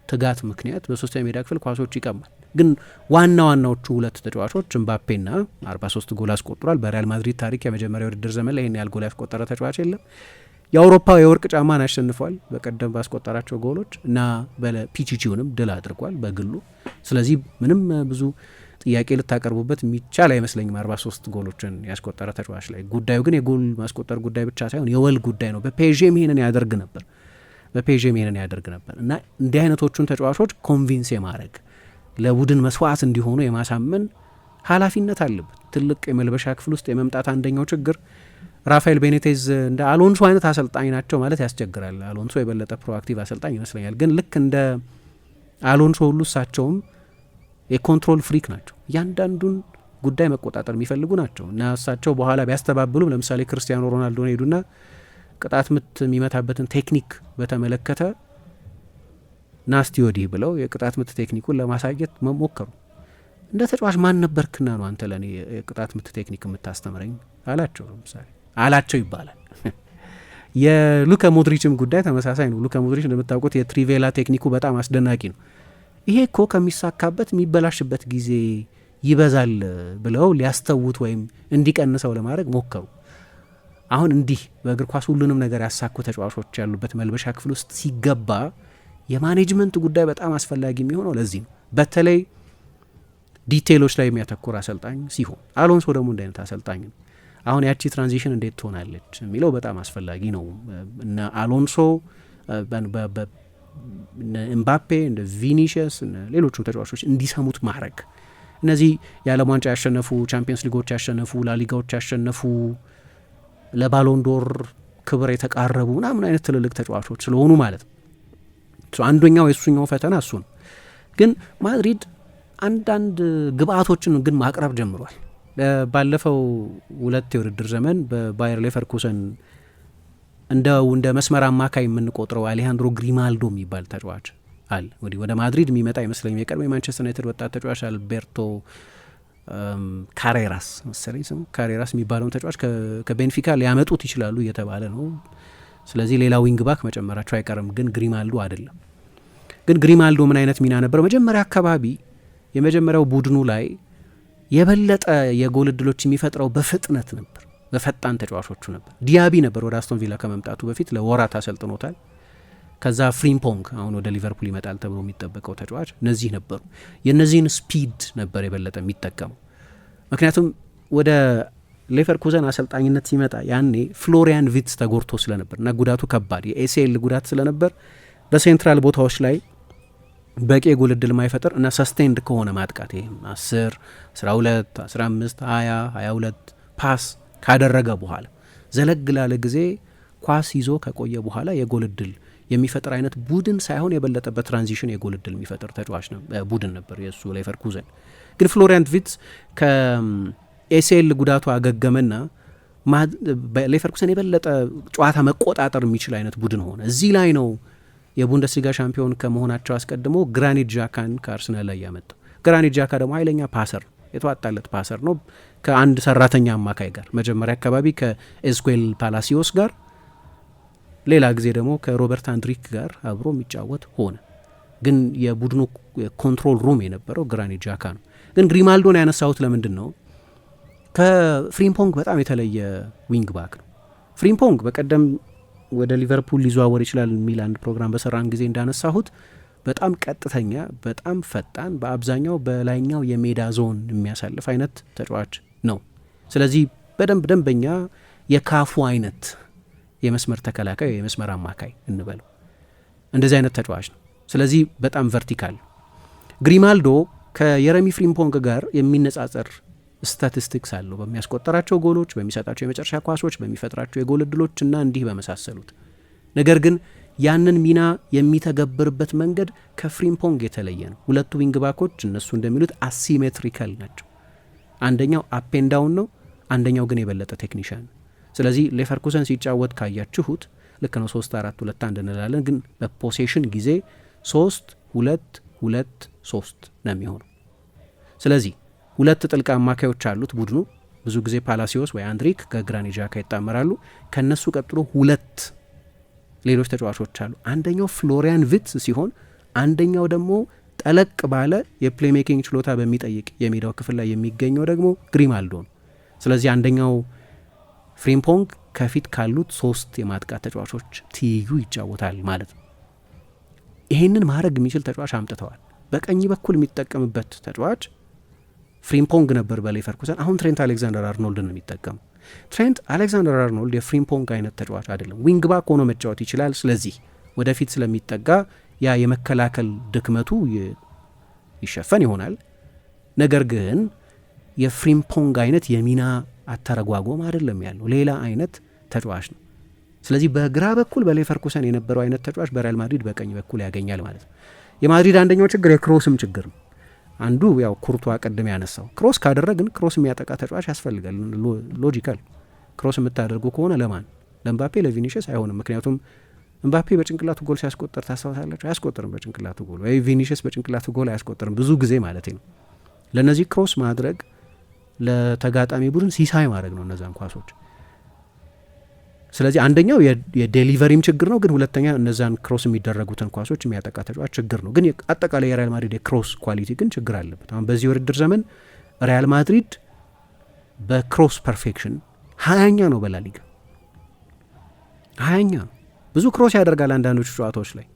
ትጋት ምክንያት በሶስተኛው የሜዳ ክፍል ኳሶች ይቀማል። ግን ዋናዎቹ 2 ተጫዋቾች እምባፔና 43 ጎል አስቆጥሯል። በሪያል ማድሪድ ታሪክ የመጀመሪያው የውድድር ዘመን ላይ ይህን ያህል ጎል ያስቆጠረ ተጫዋች የለም። የአውሮፓ የወርቅ ጫማን አሸንፏል በቀደም ባስቆጠራቸው ጎሎች እና በፒቺቺውንም ድል አድርጓል በግሉ። ስለዚህ ምንም ብዙ ጥያቄ ልታቀርቡበት የሚቻል አይመስለኝም 43 ጎሎችን ያስቆጠረ ተጫዋች ላይ። ጉዳዩ ግን የጎል ማስቆጠር ጉዳይ ብቻ ሳይሆን የወል ጉዳይ ነው። በፔዥም ይሄንን ያደርግ ነበር እና እንዲህ አይነቶቹን ተጫዋቾች ኮንቪንስ የማድረግ ለቡድን መስዋዕት እንዲሆኑ የማሳመን ኃላፊነት አለበት። ትልቅ የመልበሻ ክፍል ውስጥ የመምጣት አንደኛው ችግር ራፋኤል ቤኔቴዝ እንደ አሎንሶ አይነት አሰልጣኝ ናቸው ማለት ያስቸግራል። አሎንሶ የበለጠ ፕሮአክቲቭ አሰልጣኝ ይመስለኛል። ግን ልክ እንደ አሎንሶ ሁሉ እሳቸውም የኮንትሮል ፍሪክ ናቸው። እያንዳንዱን ጉዳይ መቆጣጠር የሚፈልጉ ናቸው እና እሳቸው በኋላ ቢያስተባብሉም ለምሳሌ ክርስቲያኖ ሮናልዶን ሄዱና ቅጣት ምት የሚመታበትን ቴክኒክ በተመለከተ ናስቲ ወዲህ ብለው የቅጣት ምት ቴክኒኩን ለማሳየት መሞከሩ። እንደ ተጫዋች ማን ነበርክና ነው አንተ ለእኔ የቅጣት ምት ቴክኒክ የምታስተምረኝ አላቸው። ለምሳሌ አላቸው ይባላል። የሉካ ሞድሪችም ጉዳይ ተመሳሳይ ነው። ሉካ ሞድሪች እንደምታውቁት የትሪቬላ ቴክኒኩ በጣም አስደናቂ ነው። ይሄ እኮ ከሚሳካበት የሚበላሽበት ጊዜ ይበዛል ብለው ሊያስተውት ወይም እንዲቀንሰው ለማድረግ ሞከሩ። አሁን እንዲህ በእግር ኳስ ሁሉንም ነገር ያሳኩ ተጫዋቾች ያሉበት መልበሻ ክፍል ውስጥ ሲገባ የማኔጅመንት ጉዳይ በጣም አስፈላጊ የሚሆነው ለዚህ ነው። በተለይ ዲቴይሎች ላይ የሚያተኩር አሰልጣኝ ሲሆን፣ አሎንሶ ደግሞ እንደ አይነት አሰልጣኝ ነው። አሁን ያቺ ትራንዚሽን እንዴት ትሆናለች የሚለው በጣም አስፈላጊ ነው። እነ አሎንሶ እምባፔ እንደ ቪኒሲየስ ሌሎቹ ተጫዋቾች እንዲሰሙት ማድረግ። እነዚህ የዓለም ዋንጫ ያሸነፉ፣ ቻምፒየንስ ሊጎች ያሸነፉ፣ ላሊጋዎች ያሸነፉ፣ ለባሎንዶር ክብር የተቃረቡ ምናምን አይነት ትልልቅ ተጫዋቾች ስለሆኑ ማለት ነው። አንዱኛው የሱኛው ፈተና እሱ ነው። ግን ማድሪድ አንዳንድ ግብአቶችን ግን ማቅረብ ጀምሯል። ባለፈው 2 የውድድር ዘመን በባየር ሌቨርኩሰን እንደ መስመር አማካይ የምንቆጥረው አሌሃንድሮ ግሪማልዶ የሚባል ተጫዋች አለ። ወደ ማድሪድ የሚመጣ አይመስለኝም። የቀድሞ የማንቸስተር ዩናይትድ ወጣት ተጫዋች አልቤርቶ ካሬራስ መሰለኝ ስሙ፣ ካሬራስ የሚባለውን ተጫዋች ከቤንፊካ ሊያመጡት ይችላሉ እየተባለ ነው። ስለዚህ ሌላ ዊንግ ባክ መጨመራቸው አይቀርም። ግን ግሪማልዶ አይደለም። ግን ግሪማልዶ ምን አይነት ሚና ነበረው? መጀመሪያ አካባቢ የመጀመሪያው ቡድኑ ላይ የበለጠ የጎል እድሎች የሚፈጥረው በፍጥነት ነበር፣ በፈጣን ተጫዋቾቹ ነበር። ዲያቢ ነበር ወደ አስቶን ቪላ ከመምጣቱ በፊት ለወራት አሰልጥኖታል። ከዛ ፍሪምፖንግ አሁን ወደ ሊቨርፑል ይመጣል ተብሎ የሚጠበቀው ተጫዋች እነዚህ ነበሩ። የእነዚህን ስፒድ ነበር የበለጠ የሚጠቀመው። ምክንያቱም ወደ ሌቨርኩዘን አሰልጣኝነት ሲመጣ ያኔ ፍሎሪያን ቪትስ ተጎድቶ ስለነበር እና ጉዳቱ ከባድ የኤሲኤል ጉዳት ስለነበር በሴንትራል ቦታዎች ላይ በቂ የጎል ዕድል ማይፈጥር እና ሰስቴንድ ከሆነ ማጥቃት ይሄም 10 12 15 20 22 ፓስ ካደረገ በኋላ ዘለግ ላለ ጊዜ ኳስ ይዞ ከቆየ በኋላ የጎል ዕድል የሚፈጥር አይነት ቡድን ሳይሆን የበለጠ በትራንዚሽን የጎል ዕድል የሚፈጥር ተጫዋች ቡድን ነበር የእሱ ሌቨርኩዘን። ግን ፍሎሪያን ቪትስ ከኤሲኤል ጉዳቱ አገገመና ሌቨርኩዘን የበለጠ ጨዋታ መቆጣጠር የሚችል አይነት ቡድን ሆነ። እዚህ ላይ ነው የቡንደስሊጋ ሻምፒዮን ከመሆናቸው አስቀድሞ ግራኒት ዣካን ከአርሰናል ላይ ያመጣው። ግራኒት ዣካ ደግሞ ኃይለኛ ፓሰር፣ የተዋጣለት ፓሰር ነው። ከአንድ ሰራተኛ አማካይ ጋር መጀመሪያ አካባቢ ከኤዝኩዌል ፓላሲዮስ ጋር፣ ሌላ ጊዜ ደግሞ ከሮበርት አንድሪክ ጋር አብሮ የሚጫወት ሆነ። ግን የቡድኑ ኮንትሮል ሩም የነበረው ግራኒት ዣካ ነው። ግን ግሪማልዶን ያነሳሁት ለምንድን ነው? ከፍሪምፖንግ በጣም የተለየ ዊንግ ባክ ነው። ፍሪምፖንግ በቀደም ወደ ሊቨርፑል ሊዘዋወር ይችላል የሚል አንድ ፕሮግራም በሰራን ጊዜ እንዳነሳሁት በጣም ቀጥተኛ፣ በጣም ፈጣን፣ በአብዛኛው በላይኛው የሜዳ ዞን የሚያሳልፍ አይነት ተጫዋች ነው። ስለዚህ በደንብ ደንበኛ የካፉ አይነት የመስመር ተከላካይ፣ የመስመር አማካይ እንበለው እንደዚህ አይነት ተጫዋች ነው። ስለዚህ በጣም ቨርቲካል። ግሪማልዶ ከየረሚ ፍሪምፖንግ ጋር የሚነጻጸር ስታቲስቲክስ አለው በሚያስቆጠራቸው ጎሎች፣ በሚሰጣቸው የመጨረሻ ኳሶች፣ በሚፈጥራቸው የጎል እድሎች እና እንዲህ በመሳሰሉት። ነገር ግን ያንን ሚና የሚተገብርበት መንገድ ከፍሪምፖንግ የተለየ ነው። ሁለቱ ዊንግ ባኮች እነሱ እንደሚሉት አሲሜትሪካል ናቸው። አንደኛው አፔንዳውን ነው፣ አንደኛው ግን የበለጠ ቴክኒሽያን። ስለዚህ ሌቨርኩሰን ሲጫወት ካያችሁት ልክ ነው 3-4-2-1 እንላለን፣ ግን በፖሴሽን ጊዜ 3-2-2-3 ነው የሚሆነው። ስለዚህ ሁለት ጥልቅ አማካዮች አሉት ቡድኑ። ብዙ ጊዜ ፓላሲዮስ ወይ አንድሪክ ከግራኒት ዣካ ይጣመራሉ። ከነሱ ቀጥሎ ሁለት ሌሎች ተጫዋቾች አሉ። አንደኛው ፍሎሪያን ቪትስ ሲሆን አንደኛው ደግሞ ጠለቅ ባለ የፕሌይሜኪንግ ችሎታ በሚጠይቅ የሜዳው ክፍል ላይ የሚገኘው ደግሞ ግሪማልዶ ነው። ስለዚህ አንደኛው ፍሪምፖንግ ከፊት ካሉት 3 የማጥቃት ተጫዋቾች ትይዩ ይጫወታል ማለት ነው። ይሄንን ማድረግ የሚችል ተጫዋች አምጥተዋል። በቀኝ በኩል የሚጠቀምበት ተጫዋች ፍሪምፖንግ ነበር በሌቨርኩሰን። አሁን ትሬንት አሌክዛንደር አርኖልድ ነው የሚጠቀሙ። ትሬንት አሌክዛንደር አርኖልድ የፍሪምፖንግ አይነት ተጫዋች አይደለም። ዊንግ ባክ ሆኖ መጫወት ይችላል። ስለዚህ ወደፊት ስለሚጠጋ ያ የመከላከል ድክመቱ ይሸፈን ይሆናል። ነገር ግን የፍሪምፖንግ አይነት የሚና አተረጓጎም አይደለም ያለው፣ ሌላ አይነት ተጫዋች ነው። ስለዚህ በግራ በኩል በሌቨርኩሰን የነበረው አይነት ተጫዋች በሪያል ማድሪድ በቀኝ በኩል ያገኛል ማለት ነው። የማድሪድ አንደኛው ችግር የክሮስም ችግር ነው። አንዱ ያው ኩርቷ ቀደም ያነሳው ክሮስ ካደረግን ክሮስ የሚያጠቃ ተጫዋች ያስፈልጋል። ሎጂካል ክሮስ የምታደርጉ ከሆነ ለማን? ለምባፔ፣ ለቪኒሽስ አይሆንም። ምክንያቱም ምባፔ በጭንቅላቱ ጎል ሲያስቆጠር ታስታውሳላችሁ፣ አያስቆጥርም በጭንቅላቱ ጎል፣ ወይ ቪኒሽስ በጭንቅላቱ ጎል አያስቆጥርም ብዙ ጊዜ ማለት ነው። ለነዚህ ክሮስ ማድረግ ለተጋጣሚ ቡድን ሲሳይ ማድረግ ነው እነዛን ኳሶች። ስለዚህ አንደኛው የዴሊቨሪም ችግር ነው፣ ግን ሁለተኛ እነዛን ክሮስ የሚደረጉትን ኳሶች የሚያጠቃ ተጫዋች ችግር ነው። ግን አጠቃላይ የሪያል ማድሪድ የክሮስ ኳሊቲ ግን ችግር አለበት። አሁን በዚህ ውድድር ዘመን ሪያል ማድሪድ በክሮስ ፐርፌክሽን 20ኛ ነው በላሊጋ 20ኛ ነው። ብዙ ክሮስ ያደርጋል አንዳንዶቹ ጨዋታዎች ላይ።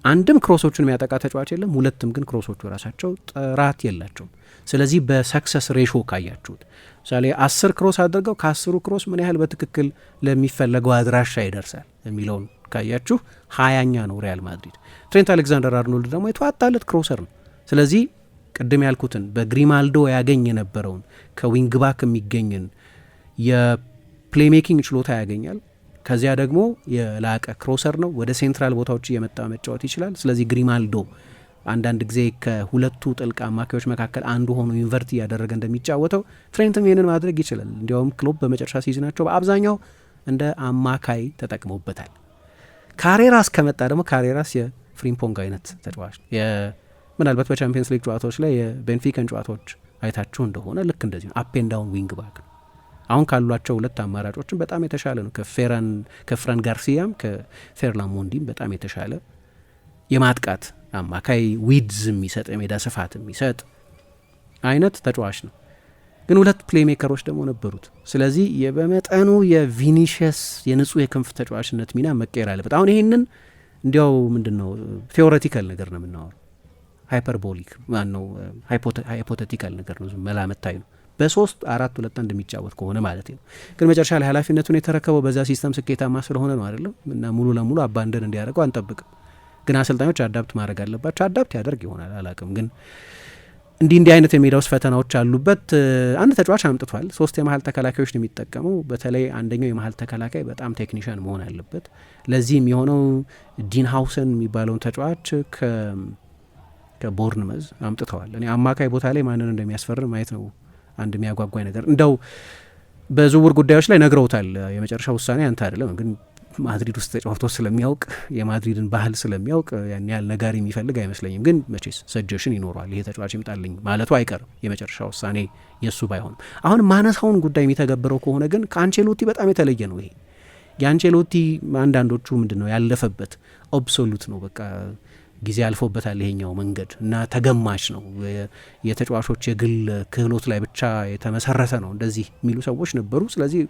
አንድም ክሮሶቹን የሚያጠቃ ተጫዋች የለም፣ ሁለትም ግን ክሮሶቹ ራሳቸው ጥራት የላቸውም። ስለዚህ በሰክሰስ ሬሾ ካያችሁት ምሳሌ 10 ክሮስ አድርገው ከ10ሩ ክሮስ ምን ያህል በትክክል ለሚፈለገው አድራሻ ይደርሳል የሚለውን ካያችሁ 20ኛ ነው ሪያል ማድሪድ። ትሬንት አሌክዛንደር አርኖልድ ደግሞ የተዋጣለት ክሮሰር ነው። ስለዚህ ቅድም ያልኩትን በግሪማልዶ ያገኝ የነበረውን ከዊንግ ባክ የሚገኝን የፕሌይሜኪንግ ችሎታ ያገኛል። ከዚያ ደግሞ የላቀ ክሮሰር ነው። ወደ ሴንትራል ቦታዎች እየመጣ መጫወት ይችላል። ስለዚህ ግሪማልዶ አንዳንድ ጊዜ ከሁለቱ ጥልቅ አማካዮች መካከል አንዱ ሆኖ ኢንቨርት እያደረገ እንደሚጫወተው ትሬንትም ይህንን ማድረግ ይችላል። እንዲያውም ክሎፕ በመጨረሻ ሲዝናቸው በአብዛኛው እንደ አማካይ ተጠቅመውበታል። ካሬራስ ከመጣ ደግሞ ካሬራስ የፍሪምፖንግ አይነት ተጫዋች ነው። ምናልባት በቻምፒየንስ ሊግ ጨዋታዎች ላይ የቤንፊካን ጨዋታዎች አይታችሁ እንደሆነ ልክ እንደዚህ ነው። አፕ ኤንድ ዳውን ዊንግ ባክ ነው። አሁን ካሏቸው ሁለት አማራጮችን በጣም የተሻለ ነው። ከፍራን ጋርሲያም ከፌርላን ሞንዲም በጣም የተሻለ የማጥቃት አማካይ ዊድዝ የሚሰጥ የሜዳ ስፋት የሚሰጥ አይነት ተጫዋች ነው። ግን ሁለት ፕሌይሜከሮች ደግሞ ነበሩት። ስለዚህ በመጠኑ የቪኒሽስ የንጹህ የክንፍ ተጫዋችነት ሚና መቀየር አለበት። አሁን ይህንን እንዲያው ምንድነው ቴዎሬቲካል ነገር ነው የምናወራው፣ ሃይፐርቦሊክ ማነው ሃይፖቴቲካል ነገር ነው፣ መላምታይ ነው። በ3-4-2 እንደሚጫወት ከሆነ ማለት ነው። ግን መጨረሻ ላይ ኃላፊነቱን የተረከበው በዛ ሲስተም ስኬታማ ስለሆነ ነው አይደለም። እና ሙሉ ለሙሉ አባንደን እንዲያደርገው አንጠብቅም። ግን አሰልጣኞች አዳፕት ማድረግ አለባቸው። አዳፕት ያደርግ ይሆናል አላቅም። ግን እንዲህ አይነት የሜዳ ውስጥ ፈተናዎች አሉበት። አንድ ተጫዋች አምጥቷል። 3 የመሀል ተከላካዮች ነው የሚጠቀመው። በተለይ አንደኛው የመሀል ተከላካይ በጣም ቴክኒሽያን መሆን አለበት። ለዚህም የሆነው ዲን ሃውሰን የሚባለውን ተጫዋች ከቦርንመዝ አምጥተዋል። እኔ አማካይ ቦታ ላይ ማንን እንደሚያስፈርም ማየት ነው አንድ የሚያጓጓኝ ነገር። እንደው በዝውውር ጉዳዮች ላይ ነግረውታል። የመጨረሻ ውሳኔ አንተ አይደለም፣ ግን ማድሪድ ውስጥ ተጫውቶ ስለሚያውቅ የማድሪድን ባህል ስለሚያውቅ ያን ያህል ነጋሪ የሚፈልግ አይመስለኝም። ግን መቼስ ሰጀሽን ይኖረዋል። ይሄ ተጫዋች ይምጣልኝ ማለቱ አይቀርም፣ የመጨረሻ ውሳኔ የእሱ ባይሆንም። አሁን ማነሳውን ጉዳይ የሚተገብረው ከሆነ ግን ከአንቼሎቲ በጣም የተለየ ነው። ይሄ የአንቼሎቲ አንዳንዶቹ ምንድን ነው ያለፈበት ኦብሶሉት ነው፣ በቃ ጊዜ አልፎበታል ይሄኛው መንገድ እና ተገማች ነው፣ የተጫዋቾች የግል ክህሎት ላይ ብቻ የተመሰረተ ነው እንደዚህ የሚሉ ሰዎች ነበሩ። ስለዚህ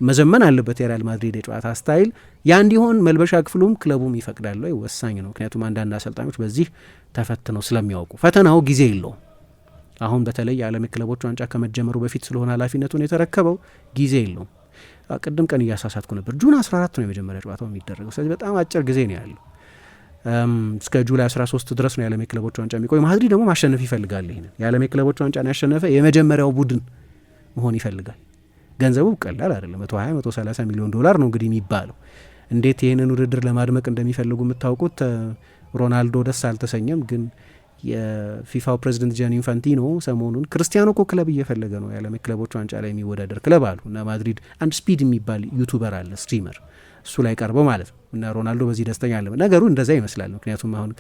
መዘመን አለበት የሪያል ማድሪድ የጨዋታ ስታይል። ያ እንዲሆን መልበሻ ክፍሉም ክለቡም ይፈቅዳሉ፣ ወሳኝ ነው። ምክንያቱም አንዳንድ አሰልጣኞች በዚህ ተፈትነው ስለሚያውቁ ፈተናው ጊዜ የለውም። አሁን በተለይ የዓለም የክለቦች ዋንጫ ከመጀመሩ በፊት ስለሆነ ኃላፊነቱን የተረከበው ጊዜ የለውም። ቅድም ቀን እያሳሳትኩ ነበር፣ ጁን 14 ነው የመጀመሪያ ጨዋታው የሚደረገው። ስለዚህ በጣም አጭር ጊዜ ነው ያለው። እስከ ጁላይ 13 ድረስ ነው የዓለም የክለቦች ዋንጫ የሚቆይ። ማድሪድ ደግሞ ማሸነፍ ይፈልጋል። ይሄንን የዓለም የክለቦች ዋንጫን ያሸነፈ የመጀመሪያው ቡድን መሆን ይፈልጋል። ገንዘቡ ቀላል አይደለም። 120-130 ሚሊዮን ዶላር ነው እንግዲህ የሚባለው። እንዴት ይህንን ውድድር ለማድመቅ እንደሚፈልጉ የምታውቁት። ሮናልዶ ደስ አልተሰኘም፣ ግን የፊፋው ፕሬዚደንት ጃኒ ኢንፋንቲኖ ሰሞኑን ክርስቲያኖ እኮ ክለብ እየፈለገ ነው የዓለም የክለቦች ዋንጫ ላይ የሚወዳደር ክለብ አሉ እና ማድሪድ አንድ ስፒድ የሚባል ዩቱበር አለ ስትሪመር፣ እሱ ላይ ቀርበው ማለት ነው እና ሮናልዶ በዚህ ደስተኛ አለ። ነገሩ እንደዛ ይመስላል። ምክንያቱም አሁን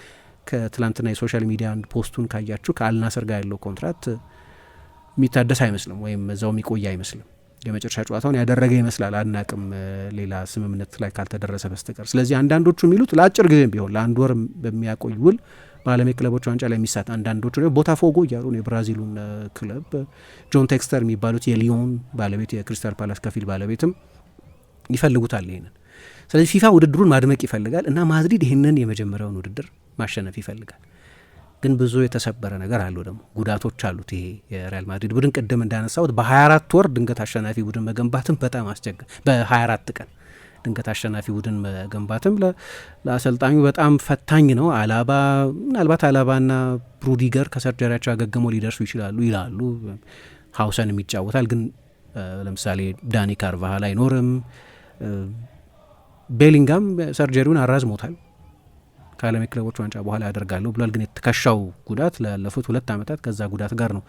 ከትላንትና የሶሻል ሚዲያ አንድ ፖስቱን ካያችሁ ከአልናስር ጋር ያለው ኮንትራት የሚታደስ አይመስልም፣ ወይም እዛው የሚቆይ አይመስልም። የመጨረሻ ጨዋታውን ያደረገ ይመስላል። አናቅም ሌላ ስምምነት ላይ ካልተደረሰ በስተቀር። ስለዚህ አንዳንዶቹ የሚሉት ለአጭር ጊዜም ቢሆን ለአንድ ወር በሚያቆይ ውል በዓለም የክለቦች ዋንጫ ላይ የሚሳት፣ አንዳንዶቹ ቦታፎጎ እያሉ የብራዚሉን ክለብ ጆን ቴክስተር የሚባሉት የሊዮን ባለቤት የክሪስታል ፓላስ ከፊል ባለቤትም ይፈልጉታል ይሄንን። ስለዚህ ፊፋ ውድድሩን ማድመቅ ይፈልጋል እና ማድሪድ ይህንን የመጀመሪያውን ውድድር ማሸነፍ ይፈልጋል። ግን ብዙ የተሰበረ ነገር አለው፣ ደግሞ ጉዳቶች አሉት። ይሄ የሪያል ማድሪድ ቡድን ቅድም እንዳነሳሁት በ24 ወር ድንገት አሸናፊ ቡድን መገንባትም በጣም አስቸጋሪ፣ በ24 ቀን ድንገት አሸናፊ ቡድን መገንባትም ለአሰልጣኙ በጣም ፈታኝ ነው። ምናልባት አላባና ሩዲገር ከሰርጀሪያቸው አገግመው ሊደርሱ ይችላሉ ይላሉ። ሀውሰንም ይጫወታል፣ ግን ለምሳሌ ዳኒ ካርቫሃል አይኖርም። ቤሊንጋም ሰርጀሪውን አራዝሞታል፣ ከዓለም የክለቦች ዋንጫ በኋላ ያደርጋለሁ ብሏል። ግን የተከሻው ጉዳት ላለፉት 2 ዓመታት ከዛ ጉዳት ጋር ነው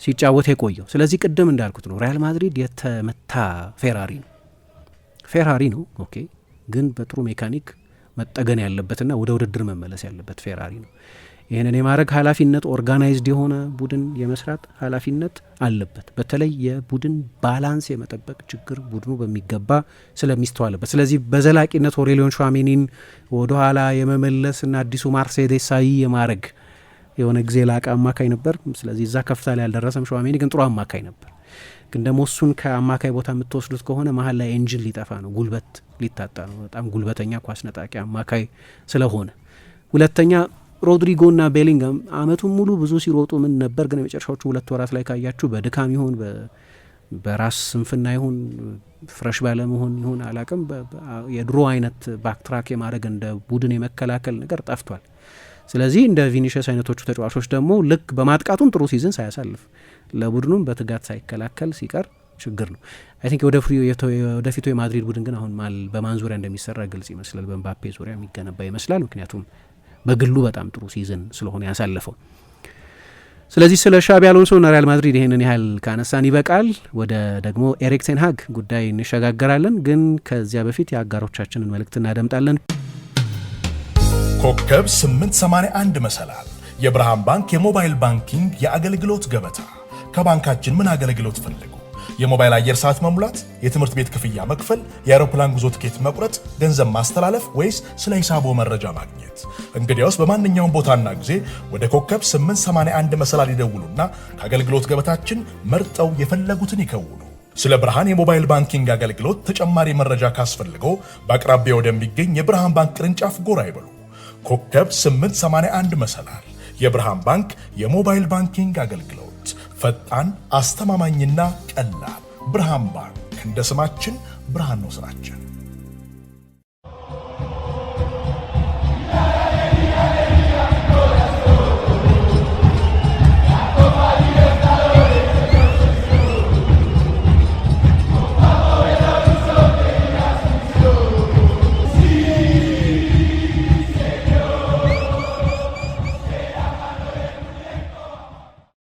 ሲጫወት የቆየው። ስለዚህ ቅድም እንዳልኩት ነው ሪያል ማድሪድ የተመታ ፌራሪ ነው ኦኬ፣ ግን በጥሩ ሜካኒክ መጠገን ያለበትና ወደ ውድድር መመለስ ያለበት ፌራሪ ነው። ይህንን የማድረግ ኃላፊነት፣ ኦርጋናይዝድ የሆነ ቡድን የመስራት ኃላፊነት አለበት። በተለይ የቡድን ባላንስ የመጠበቅ ችግር ቡድኑ በሚገባ ስለሚስተዋልበት፣ ስለዚህ በዘላቂነት ኦሬሊዮን ሹዋሜኒን ወደኋላ የመመለስና አዲሱ ማርሴል ዴሳይ የማድረግ የሆነ ጊዜ ላቀ አማካይ ነበር። ስለዚህ እዛ ከፍታ ላይ ያልደረሰም ሹዋሜኒ ግን ጥሩ አማካይ ነበር። ግን ደግሞ እሱን ከአማካይ ቦታ የምትወስዱት ከሆነ መሀል ላይ ኤንጅን ሊጠፋ ነው፣ ጉልበት ሊታጣ ነው። በጣም ጉልበተኛ ኳስ ነጣቂ አማካይ ስለሆነ። ሁለተኛ ሮድሪጎና ቤሊንጋም አመቱን ሙሉ ብዙ ሲሮጡ ምን ነበር፣ ግን የመጨረሻዎቹ 2 ወራት ላይ ካያችሁ በድካም ይሁን በራስ ስንፍና ይሁን ፍረሽ ባለመሆን ይሁን አላቅም፣ የድሮ አይነት ባክትራክ የማድረግ እንደ ቡድን የመከላከል ነገር ጠፍቷል። ስለዚህ እንደ ቪኒሽስ አይነቶቹ ተጫዋቾች ደግሞ ልክ በማጥቃቱም ጥሩ ሲዝን ሳያሳልፍ ለቡድኑም በትጋት ሳይከላከል ሲቀር ችግር ነው። አይ ቲንክ ወደፊቱ የማድሪድ ቡድን ግን አሁን በማን ዙሪያ እንደሚሰራ ግልጽ ይመስላል። በምባፔ ዙሪያ የሚገነባ ይመስላል። ምክንያቱም በግሉ በጣም ጥሩ ሲዝን ስለሆነ ያሳለፈው። ስለዚህ ስለ ሻቢ አሎንሶና ሪያል ማድሪድ ይህንን ያህል ካነሳን ይበቃል። ወደ ደግሞ ኤሪክ ቴን ሃግ ጉዳይ እንሸጋገራለን። ግን ከዚያ በፊት የአጋሮቻችንን መልእክት እናደምጣለን። ኮከብ 881 መሰላል የብርሃን ባንክ የሞባይል ባንኪንግ የአገልግሎት ገበታ። ከባንካችን ምን አገልግሎት ፈልጉ? የሞባይል አየር ሰዓት መሙላት፣ የትምህርት ቤት ክፍያ መክፈል፣ የአውሮፕላን ጉዞ ትኬት መቁረጥ፣ ገንዘብ ማስተላለፍ ወይስ ስለ ሂሳቦ መረጃ ማግኘት? እንግዲያውስ በማንኛውም ቦታና ጊዜ ወደ ኮከብ 881 መሰላል ይደውሉና ከአገልግሎት ገበታችን መርጠው የፈለጉትን ይከውኑ። ስለ ብርሃን የሞባይል ባንኪንግ አገልግሎት ተጨማሪ መረጃ ካስፈልገው በአቅራቢያ ወደሚገኝ የብርሃን ባንክ ቅርንጫፍ ጎራ ይበሉ። ኮከብ 881 መሰላል። የብርሃን ባንክ የሞባይል ባንኪንግ አገልግሎት ፈጣን፣ አስተማማኝና ቀላል። ብርሃን ባንክ እንደ ስማችን ብርሃን ነው ስራችን።